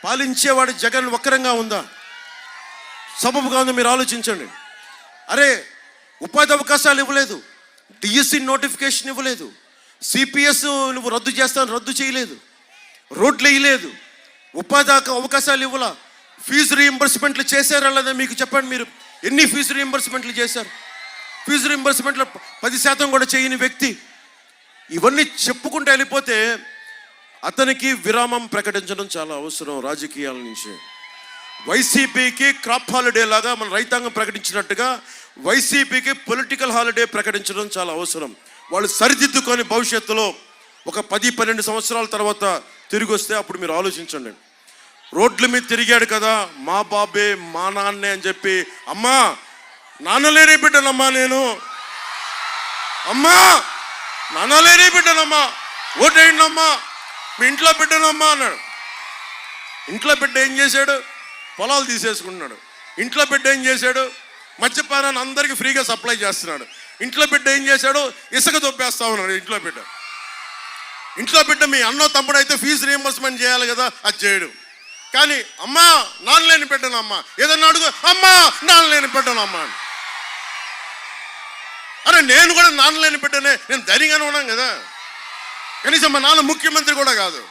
పాలించేవాడి జగన్ వక్రంగా ఉందా, సబబుగా ఉందో మీరు ఆలోచించండి. అరే, ఉపాధి అవకాశాలు ఇవ్వలేదు, డిఎస్సి నోటిఫికేషన్ ఇవ్వలేదు, సిపిఎస్ నువ్వు రద్దు చేయలేదు, రోడ్లు వేయలేదు, ఉపాధి అవకాశాలు ఇవ్వాల, ఫీజు రీయింబర్స్మెంట్లు చేశారా లేదా మీకు చెప్పండి. మీరు ఎన్ని ఫీజు రీయింబర్స్మెంట్లు చేశారు? ఫీజు రీయింబర్స్మెంట్లో 10% కూడా చేయని వ్యక్తి. ఇవన్నీ చెప్పుకుంటూ వెళ్ళిపోతే అతనికి విరామం ప్రకటించడం చాలా అవసరం రాజకీయాల నుంచి. వైసీపీకి క్రాప్ హాలిడే లాగా మన రైతాంగం ప్రకటించినట్టుగా వైసీపీకి పొలిటికల్ హాలిడే ప్రకటించడం చాలా అవసరం. వాళ్ళు సరిదిద్దుకొని భవిష్యత్తులో ఒక 10-12 సంవత్సరాల తర్వాత తిరిగి వస్తే అప్పుడు మీరు ఆలోచించండి. రోడ్ల మీద తిరిగాడు కదా, మా బాబే మా నాన్నే అని చెప్పి, అమ్మా నాన్నలేని బిడ్డనమ్మా నేను, అమ్మా నాన్నలేని బిడ్డనమ్మా, ఓటేయండమ్మా, మీ ఇంట్లో బిడ్డనమ్మా అన్నాడు. ఇంట్లో బిడ్డ ఏం చేశాడు? పొలాలు తీసేసుకున్నాడు. ఇంట్లో బిడ్డ ఏం చేశాడు? మద్యపానాన్ని అందరికీ ఫ్రీగా సప్లై చేస్తున్నాడు. ఇంట్లో బిడ్డ ఏం చేశాడు? ఇసుక దొబ్బేస్తా ఉన్నాడు. ఇంట్లో బిడ్డ మీ అన్నో తమ్ముడు అయితే ఫీజు రీయింబర్స్మెంట్ చేయాలి కదా, అది చేయడు. కానీ అమ్మా నాన్నలేని బిడ్డనమ్మా, ఏదన్నా అడుగు, అమ్మా నాన్నలేని బిడ్డనమ్మా. అరే నేను కూడా నాన్నలేని బిడ్డనే, నేను ధైర్యంగానే ఉన్నాను కదా. కనీసం మా నాన్న ముఖ్యమంత్రి కూడా కాదు,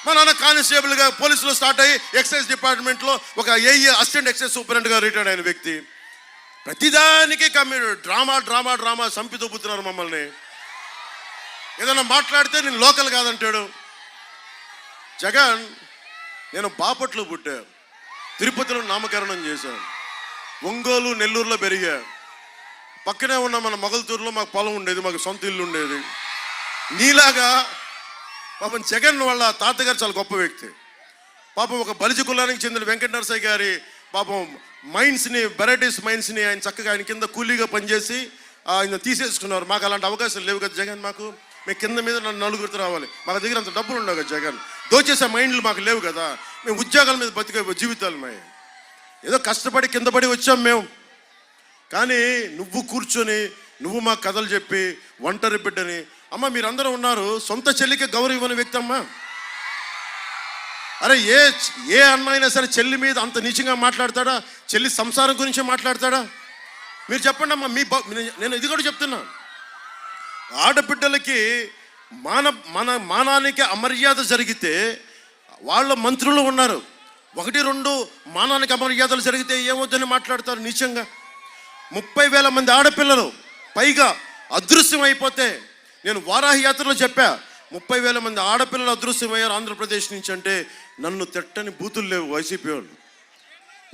మా నాన్న కానిస్టేబుల్గా పోలీసులో స్టార్ట్ అయ్యి ఎక్సైజ్ డిపార్ట్మెంట్లో ఒక అసిస్టెంట్ ఎక్సైజ్ సూపరింటెండెంట్గా రిటైర్డ్ అయిన వ్యక్తి. ప్రతిదానికి డ్రామా సంపి దొబ్బుతున్నారు మమ్మల్ని. ఏదైనా మాట్లాడితే నేను లోకల్ కాదంటాడు జగన్. నేను బాపట్లో పుట్టా, తిరుపతిలో నామకరణం చేశాను, ఒంగోలు నెల్లూరులో పెరిగా, పక్కనే ఉన్న మన మొగల్తూరులో మాకు పొలం ఉండేది, మాకు సొంత ఇల్లు ఉండేది. నీలాగా పాపం జగన్ వాళ్ళ తాతగారు చాలా గొప్ప వ్యక్తి. పాపం ఒక బలిజ కులానికి చెందిన వెంకట నరసయ్య గారి పాపం వెరైటీస్ మైన్స్ని ఆయన చక్కగా ఆయన కింద కూలీగా పనిచేసి ఆయన తీసేసుకున్నారు. మాకు అలాంటి అవకాశాలు లేవు కదా జగన్. మేము కింద మీద నలుగురితో రావాలి, మాకు దగ్గర అంత డబ్బులు ఉండవు కదా జగన్. దోచేసే మైండ్లు మాకు లేవు కదా, మేము ఉద్యోగాల మీద బతికే జీవితాలు మేము ఏదో కష్టపడి కింద పడి వచ్చాం మేము. కానీ నువ్వు కూర్చొని నువ్వు మా కథలు చెప్పి ఒంటరి బిడ్డని, అమ్మ మీరందరూ ఉన్నారు, సొంత చెల్లికి గౌరవం ఇవ్వని వ్యక్తి అమ్మా. అరే ఏ అన్న అయినా సరే చెల్లి మీద అంత నీచంగా మాట్లాడతాడా? చెల్లి సంసారం గురించి మాట్లాడతాడా? మీరు చెప్పండి అమ్మా. నేను ఇది కూడా చెప్తున్నా, ఆడబిడ్డలకి మానానికి అమర్యాద జరిగితే వాళ్ళ మంత్రులు ఉన్నారు, ఒకటి రెండు మానానికి అమర్యాదలు జరిగితే ఏమొద్దని మాట్లాడతారు. నిజంగా 30,000 మంది ఆడపిల్లలు పైగా అదృశ్యం అయిపోతే, నేను వారాహి యాత్రలో చెప్పా, 30,000 మంది ఆడపిల్లలు అదృశ్యమయ్యారు ఆంధ్రప్రదేశ్ నుంచి అంటే నన్ను తిట్టని బూతులు లేవు. వైసీపీ వాళ్ళు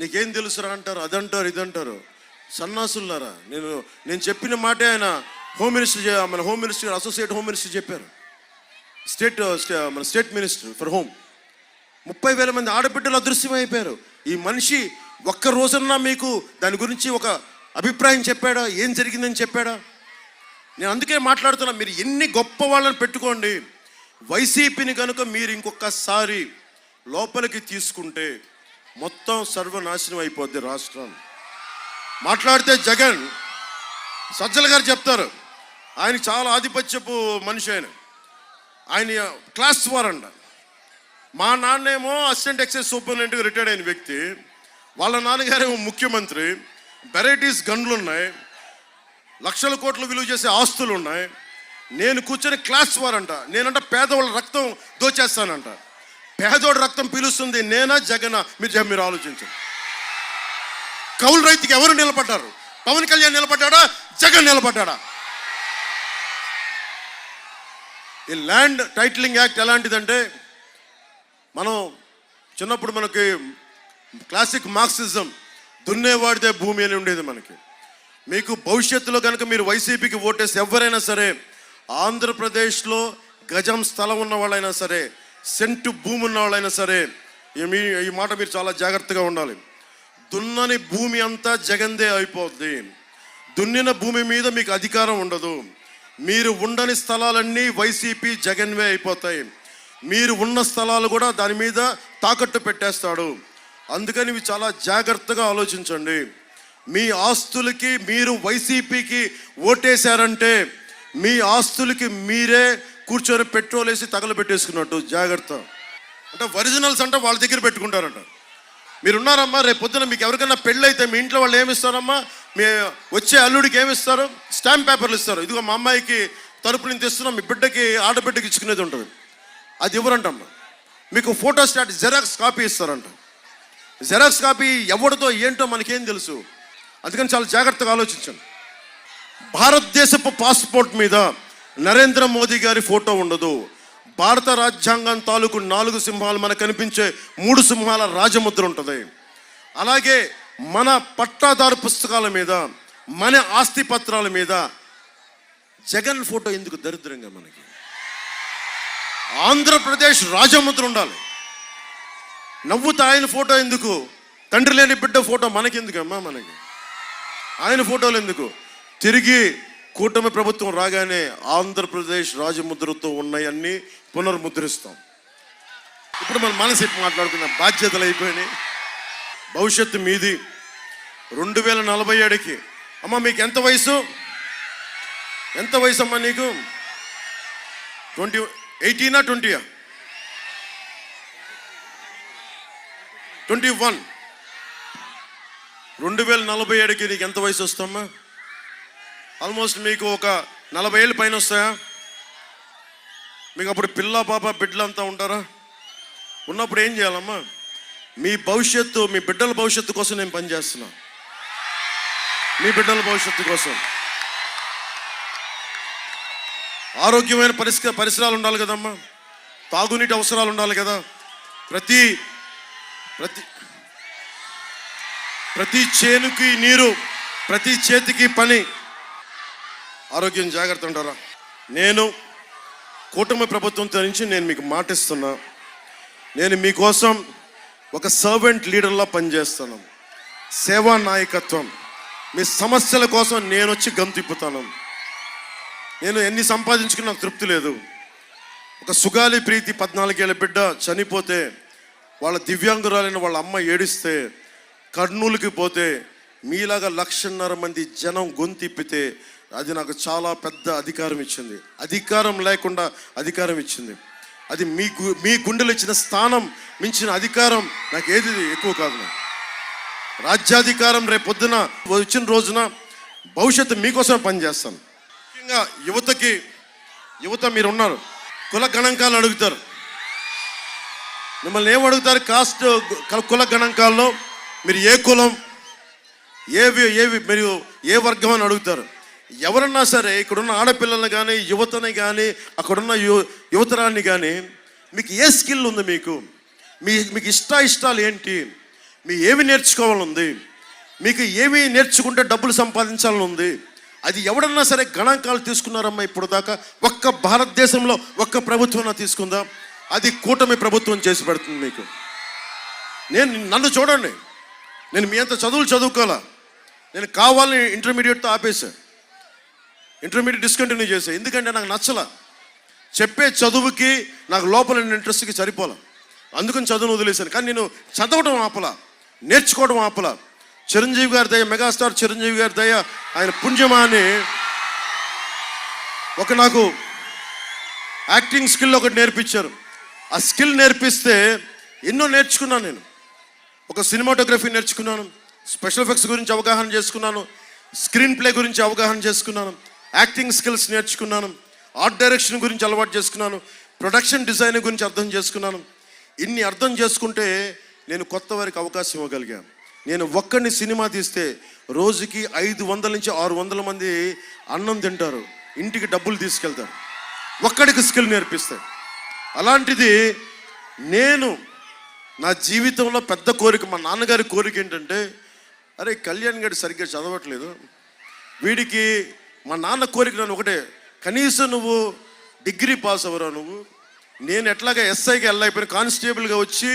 నీకేం తెలుసురా అంటారు, అదంటారు ఇదంటారు. సన్నాసులారా, నేను చెప్పిన మాటే ఆయన మన home minister, associate home minister చెప్పారు. మన స్టేట్ మినిస్టర్ ఫర్ హోమ్. 30,000 మంది ఆడబిడ్డలు అదృశ్యమైపోయారు. ఈ మనిషి ఒక్క రోజన్నా మీకు దాని గురించి ఒక అభిప్రాయం చెప్పాడా? ఏం జరిగిందని చెప్పాడా? నేను అందుకే మాట్లాడుతున్నా, మీరు ఎన్ని గొప్ప వాళ్ళని పెట్టుకోండి, వైసీపీని కనుక మీరు ఇంకొకసారి లోపలికి తీసుకుంటే మొత్తం సర్వనాశనం అయిపోద్ది రాష్ట్రం. మాట్లాడితే జగన్ సజ్జల గారు చెప్తారు, ఆయన చాలా ఆధిపత్యపు మనిషి, ఆయన క్లాస్ వార్ అంట. మా నాన్నేమో అసిస్టెంట్ ఎక్సైజ్ సూపరింటెండెంట్గా రిటైర్డ్ అయిన వ్యక్తి, వాళ్ళ నాన్నగారేమో ముఖ్యమంత్రి, వెరైటీస్ గన్లు ఉన్నాయి, లక్షల కోట్లు విలువ చేసే ఆస్తులు ఉన్నాయి. నేను కూర్చొని క్లాస్ వార్ అంట. నేనంట పేదవాళ్ళ రక్తం దోచేస్తానంట. పేదోడి రక్తం పీలుస్తుంది నేనా జగనా? మీరు ఆలోచించండి. కౌలు రైతుకి ఎవరు నిలబడ్డారు? పవన్ కళ్యాణ్ నిలబడ్డాడా? జగన్ నిలబడ్డాడా? ఈ ల్యాండ్ టైటిలింగ్ యాక్ట్ ఎలాంటిదంటే, మనం చిన్నప్పుడు మనకి క్లాసిక్ మార్క్సిజం, దున్నేవాడితే భూమి అని ఉండేది మనకి. మీకు భవిష్యత్తులో కనుక మీరు వైసీపీకి ఓటేసి ఎవరైనా సరే, ఆంధ్రప్రదేశ్లో గజం స్థలం ఉన్న వాళ్ళైనా సరే, సెంటు భూమి ఉన్న వాళ్ళైనా సరే, ఈ మాట మీరు చాలా జాగ్రత్తగా ఉండాలి. దున్నని భూమి అంతా జగందే అయిపోద్ది. దున్నిన భూమి మీద మీకు అధికారం ఉండదు. మీరు ఉండని స్థలాలన్నీ వైసీపీ జగన్వే అయిపోతాయి. మీరు ఉన్న స్థలాలు కూడా దాని మీద తాకట్టు పెట్టేస్తాడు. అందుకని ఇవి చాలా జాగ్రత్తగా ఆలోచించండి. మీ ఆస్తులకి మీరు వైసీపీకి ఓటేశారంటే మీ ఆస్తులకి మీరే కూర్చొని పెట్రోల్ వేసి తగలబెట్టేసుకున్నట్టు. జాగ్రత్త. అంటే ఒరిజినల్స్ అంటే వాళ్ళ దగ్గర పెట్టుకుంటారంట. మీరున్నారమ్మా, రేపు పొద్దున మీకు ఎవరికైనా పెళ్ళి అయితే మీ ఇంట్లో వాళ్ళు ఏమిస్తారమ్మా? మీ వచ్చే అల్లుడికి ఏమిస్తారు? స్టాంప్ పేపర్లు ఇస్తారు. ఇదిగో మా అమ్మాయికి తరపు నుంచి తెస్తున్నాం, మీ బిడ్డకి ఆడబిడ్డకి ఇచ్చుకునేది ఉంటుంది. అది ఎవరంటమ్మా? మీకు ఫోటో స్టాట్ జెరాక్స్ కాపీ ఇస్తారంట. జెరాక్స్ కాపీ ఎవరితో ఏంటో మనకేం తెలుసు. అందుకని చాలా జాగ్రత్తగా ఆలోచించండి. భారతదేశపు పాస్పోర్ట్ మీద నరేంద్ర మోదీ గారి ఫోటో ఉండదు. భారత రాజ్యాంగం తాలూకు 4 సింహాలు, మనకు కనిపించే 3 సింహాల రాజముద్ర ఉంటుంది. అలాగే మన పట్టాదారు పుస్తకాల మీద, మన ఆస్తి పత్రాల మీద జగన్ ఫోటో ఎందుకు దరిద్రంగా? మనకి ఆంధ్రప్రదేశ్ రాజముద్ర ఉండాలి. నవ్వుతా ఆయన ఫోటో ఎందుకు? తండ్రి లేని బిడ్డ ఫోటో మనకెందుకమ్మా? మనకి ఆయన ఫోటోలు ఎందుకు? తిరిగి కూటమి ప్రభుత్వం రాగానే ఆంధ్రప్రదేశ్ రాజముద్రతో ఉన్నాయన్నీ పునర్ముద్రిస్తాం. ఇప్పుడు మన మనసు మాట్లాడుకున్న బాధ్యతలు అయిపోయినాయి. భవిష్యత్తు మీది. 2047కి అమ్మ మీకు ఎంత వయసు? ఎంత వయసు అమ్మా నీకు? 18 20 21. 2047కి నీకు ఎంత వయసు వస్తామ్మా? ఆల్మోస్ట్ మీకు ఒక 40 ఏళ్ళు పైన వస్తాయా? మీకు అప్పుడు పిల్ల పాప బిడ్డలంతా ఉంటారా? ఉన్నప్పుడు ఏం చేయాలమ్మా? మీ భవిష్యత్తు, మీ బిడ్డల భవిష్యత్తు కోసం నేను పనిచేస్తున్నా. మీ బిడ్డల భవిష్యత్తు కోసం ఆరోగ్యమైన పరిసరాలు ఉండాలి కదమ్మా. తాగునీటి అవసరాలు ఉండాలి కదా. ప్రతి చేనుకి నీరు, ప్రతి చేతికి పని. ఆరోగ్యం జాగ్రత్త ఉంటారా? నేను కూటమి ప్రభుత్వంతో నుంచి నేను మీకు మాటిస్తున్నా, నేను మీకోసం ఒక సర్వెంట్ లీడర్లా పనిచేస్తాను. సేవా నాయకత్వం. మీ సమస్యల కోసం నేను వచ్చి గమ్ తిప్పుతాను. నేను ఎన్ని సంపాదించుకుని నాకు తృప్తి లేదు. ఒక సుగాలి ప్రీతి 14 ఏళ్ళ బిడ్డ చనిపోతే, వాళ్ళ దివ్యాంగురాలైన వాళ్ళ అమ్మ ఏడిస్తే, కర్నూలుకి పోతే మీలాగా 1.5 మంది జనం గొంతిప్పితే అది నాకు చాలా పెద్ద అధికారం ఇచ్చింది. అధికారం లేకుండా అధికారం ఇచ్చింది. అది మీ గుండెలు ఇచ్చిన స్థానం మించిన అధికారం నాకు ఏది ఎక్కువ కాదు. రాజ్యాధికారం రేపు పొద్దున వచ్చిన రోజున భవిష్యత్తు మీకోసం పనిచేస్తాను. ముఖ్యంగా యువత మీరు ఉన్నారు, కుల గణాంకాలు అడుగుతారు. మిమ్మల్ని ఏమడుగుతారు? కాస్ట్, కుల గణాంకాల్లో మీరు ఏ కులం, ఏవి మీరు ఏ వర్గం అని అడుగుతారు. ఎవరన్నా సరే ఇక్కడున్న ఆడపిల్లల్ని కానీ, యువతని కానీ, అక్కడున్న యువతరాన్ని కానీ, మీకు ఏ స్కిల్ ఉంది, మీకు ఇష్టాలు ఏంటి, మీ ఏమి నేర్చుకోవాలని ఉంది, మీకు ఏమి నేర్చుకుంటే డబ్బులు సంపాదించాలని ఉంది, అది ఎవడన్నా సరే గణాంకాలు తీసుకున్నారమ్మా ఇప్పుడు దాకా? ఒక్క భారతదేశంలో ఒక్క ప్రభుత్వం తీసుకుందాం, అది కూటమి ప్రభుత్వం చేసి పెడుతుంది మీకు. నన్ను చూడండి, నేను మీ అంత చదువులు చదువుకోవాలా, నేను కావాలని ఇంటర్మీడియట్తో ఆపేశాను, ఇంటర్మీడియట్ డిస్కంటిన్యూ చేశాను. ఎందుకంటే నాకు నచ్చలా, చెప్పే చదువుకి నాకు లోపల ఇంట్రెస్ట్కి సరిపోలా, అందుకని చదువును వదిలేశాను. కానీ నేను చదవడం ఆపలా, నేర్చుకోవడం ఆపలా. చిరంజీవి గారి దయ, మెగాస్టార్ చిరంజీవి గారి దయ, ఆయన పుణ్యమా అని నాకు యాక్టింగ్ స్కిల్ ఒకటి నేర్పించారు. ఆ స్కిల్ నేర్పిస్తే ఎన్నో నేర్చుకున్నాను. నేను ఒక సినిమాటోగ్రఫీ నేర్చుకున్నాను, స్పెషల్ ఎఫెక్ట్స్ గురించి అవగాహన చేసుకున్నాను, స్క్రీన్ ప్లే గురించి అవగాహన చేసుకున్నాను, యాక్టింగ్ స్కిల్స్ నేర్చుకున్నాను, ఆర్ట్ డైరెక్షన్ గురించి అలవాటు చేసుకున్నాను, ప్రొడక్షన్ డిజైన్ గురించి అర్థం చేసుకున్నాను. ఇన్ని అర్థం చేసుకుంటే నేను కొత్త వారికి అవకాశం ఇవ్వగలిగాను. నేను ఒక్కడిని సినిమా తీస్తే రోజుకి 500 నుంచి 600 మంది అన్నం తింటారు, ఇంటికి డబ్బులు తీసుకెళ్తారు, ఒక్కడికి స్కిల్ నేర్పిస్తే. అలాంటిది నేను నా జీవితంలో పెద్ద కోరిక, మా నాన్నగారి కోరిక ఏంటంటే, అరే కళ్యాణ్ గారు సరిగ్గా చదవట్లేదు, వీడికి, మా నాన్న కోరిక నన్ను ఒకటే, కనీసం నువ్వు డిగ్రీ పాస్ అవ్వరా నువ్వు. నేను ఎట్లాగా ఎస్ఐకి వెళ్ళైపోయిన, కానిస్టేబుల్గా వచ్చి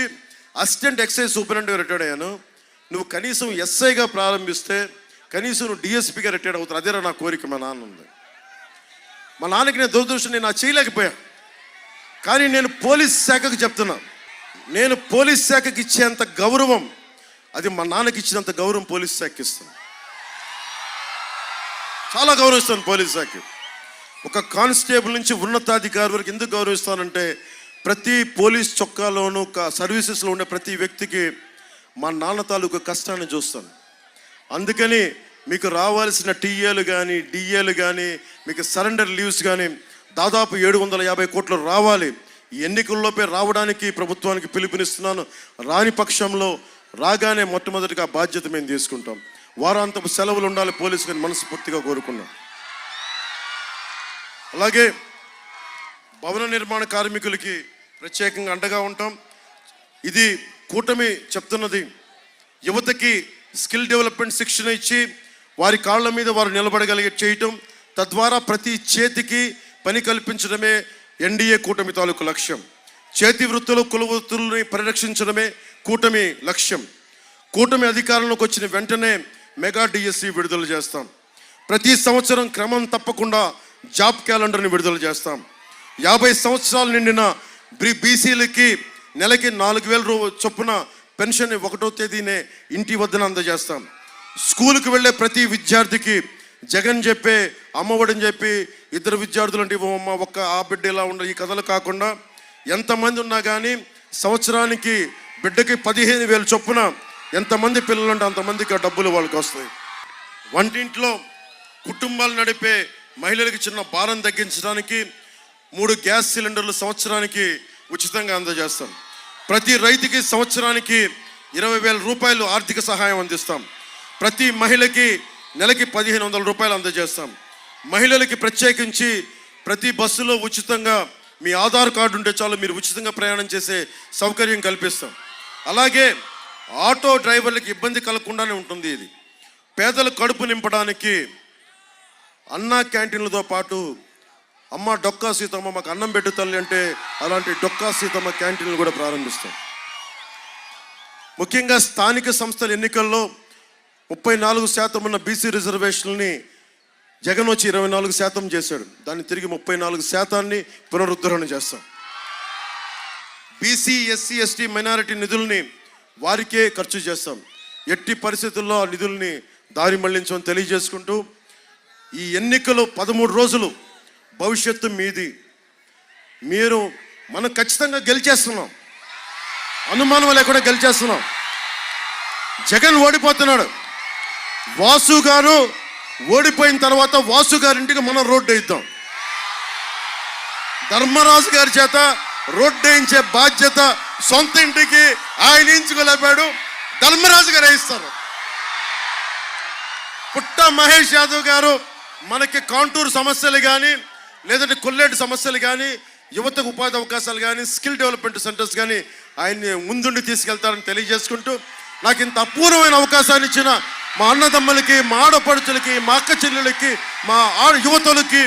అసిస్టెంట్ ఎక్సైజ్ సూపరింటెండెంట్గా రిటైర్డ్ అయ్యాను, నువ్వు కనీసం ఎస్ఐగా ప్రారంభిస్తే కనీసం నువ్వు డిఎస్పీగా రిటైర్డ్ అవుతారు, అదేరా నా కోరిక. మా నాన్న ఉంది. మా నాన్నకి నేను దురదృష్టం, నేను చేయలేకపోయా. కానీ నేను పోలీస్ శాఖకు చెప్తున్నా, నేను పోలీస్ శాఖకి ఇచ్చేంత గౌరవం, అది మా నాన్నకి ఇచ్చినంత గౌరవం పోలీస్ శాఖకి ఇస్తాను. చాలా గౌరవిస్తాను పోలీస్ శాఖకి. ఒక కానిస్టేబుల్ నుంచి ఉన్నతాధికారి వరకు ఎందుకు గౌరవిస్తానంటే, ప్రతి పోలీస్ చొక్కాలోనూ సర్వీసెస్లో ఉండే ప్రతి వ్యక్తికి మా నాన్న తాలూకు కష్టాన్ని చూస్తాను. అందుకని మీకు రావాల్సిన టీఏలు కానీ, డిఏలు కానీ, మీకు సరెండర్ లీవ్స్ కానీ దాదాపు 750 కోట్లు రావాలి. ఈ ఎన్నికల్లోపే రావడానికి ప్రభుత్వానికి పిలుపునిస్తున్నాను. రాని పక్షంలో రాగానే మొట్టమొదటిగా బాధ్యత మేము తీసుకుంటాం. వారాంతపు సెలవులు ఉండాలి పోలీసులని మనస్ఫూర్తిగా కోరుకున్నాం. అలాగే భవన నిర్మాణ కార్మికులకి ప్రత్యేకంగా అండగా ఉంటాం. ఇది కూటమి చెప్తున్నది. యువతకి స్కిల్ డెవలప్మెంట్ శిక్షణ ఇచ్చి వారి కాళ్ళ మీద వారు నిలబడగలిగే చేయటం, తద్వారా ప్రతి చేతికి పని కల్పించడమే ఎన్డీఏ కూటమి తాలూకు లక్ష్యం. చేతి వృత్తులు, కుల వృత్తులని పరిరక్షించడమే కూటమి లక్ష్యం. కూటమి అధికారంలోకి వచ్చిన వెంటనే మెగా డిఎస్సి విడుదల చేస్తాం. ప్రతి సంవత్సరం క్రమం తప్పకుండా జాబ్ క్యాలెండర్ని విడుదల చేస్తాం. 50 సంవత్సరాలు నిండిన బీసీలకి నెలకి 4,000 చొప్పున పెన్షన్ 1వ తేదీనే ఇంటి వద్దన అందజేస్తాం. స్కూల్కి వెళ్ళే ప్రతి విద్యార్థికి జగన్ చెప్పే అమ్మఒడని చెప్పి 2 విద్యార్థులు అంటే ఇవ్వమ్మ, ఒక్క ఆ బిడ్డ ఇలా ఉండ, ఈ కథలు కాకుండా ఎంతమంది ఉన్నా కానీ సంవత్సరానికి బిడ్డకి 15,000 చొప్పున ఎంతమంది పిల్లలు అంటే అంతమందికి ఆ డబ్బులు వాళ్ళకి వస్తాయి. వంటింట్లో కుటుంబాలు నడిపే మహిళలకు చిన్న భారం తగ్గించడానికి 3 గ్యాస్ సిలిండర్లు సంవత్సరానికి ఉచితంగా అందజేస్తాం. ప్రతి రైతుకి సంవత్సరానికి 20,000 రూపాయలు ఆర్థిక సహాయం అందిస్తాం. ప్రతి మహిళకి నెలకి 1,500 రూపాయలు అందజేస్తాం. మహిళలకి ప్రత్యేకించి ప్రతి బస్సులో ఉచితంగా మీ ఆధార్ కార్డు ఉంటే చాలు, మీరు ఉచితంగా ప్రయాణం చేసే సౌకర్యం కల్పిస్తాం. అలాగే ఆటో డ్రైవర్లకి ఇబ్బంది కలగకుండానే ఉంటుంది. ఇది పేదల కడుపు నింపడానికి అన్నా క్యాంటీన్లతో పాటు అమ్మ డొక్కా సీతమ్మ మాకు అన్నం పెట్టు తల్లి అంటే అలాంటి డొక్కా సీతమ్మ క్యాంటీన్లు కూడా ప్రారంభిస్తాం. ముఖ్యంగా స్థానిక సంస్థల ఎన్నికల్లో 34% ఉన్న బీసీ రిజర్వేషన్ని జగన్ వచ్చి 24% చేశాడు. దాన్ని తిరిగి 34% పునరుద్ధరణ చేస్తాం. బీసీ, ఎస్సీ, ఎస్టీ, మైనారిటీ నిధుల్ని వారికే ఖర్చు చేస్తాం. ఎట్టి పరిస్థితుల్లో ఆ నిధుల్ని దారి మళ్లించమని తెలియజేసుకుంటూ, ఈ ఎన్నికలు 13 రోజులు, భవిష్యత్తు మీది. మనం ఖచ్చితంగా గెలిచేస్తున్నాం, అనుమానం లేకుండా గెలిచేస్తున్నాం. జగన్ ఓడిపోతున్నాడు. వాసు గారు ఓడిపోయిన తర్వాత వాసు గారింటికి మనం రోడ్డు వేయిద్దాం. ధర్మరాజు గారి చేత రోడ్డు వేయించే బాధ్యత సొంత ఇంటికి ఆయన ఎంచుకోలేపాడు, ధర్మరాజు గారు వేయిస్తారు. పుట్ట మహేష్ యాదవ్ గారు మనకి కాంటూర్ సమస్యలు కానీ, లేదంటే కొల్లేటి సమస్యలు కానీ, యువతకు ఉపాధి అవకాశాలు కానీ, స్కిల్ డెవలప్మెంట్ సెంటర్స్ కానీ ఆయన్ని ముందుండి తీసుకెళ్తారని తెలియజేసుకుంటూ, నాకు ఇంత అపూర్వమైన అవకాశాన్ని ఇచ్చిన మా అన్నదమ్ములకి, మా ఆడపడుచులకి, మా అక్క చెల్లెలకి, మా యువతులకి,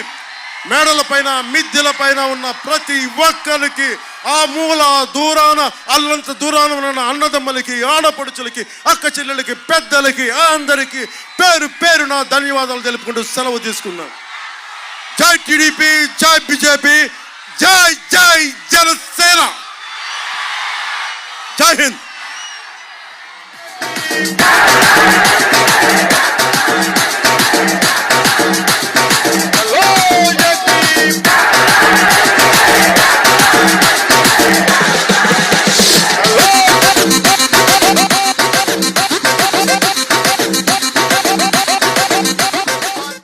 మేడల పైన మిద్దెల పైన ఉన్న ప్రతి ఒక్కరికి, ఆ మూల దూరాన అల్లంత దూరాన ఉన్న అన్నదమ్ములకి, ఆడపడుచులకి, అక్క చెల్లెలకి, పెద్దలకి, అందరికీ పేరు పేరున ధన్యవాదాలు తెలుపుకుంటూ సెలవు తీసుకున్నాను. జై టీడీపీ, జై బీజేపీ, జై జై జనసేన, జై హింద్.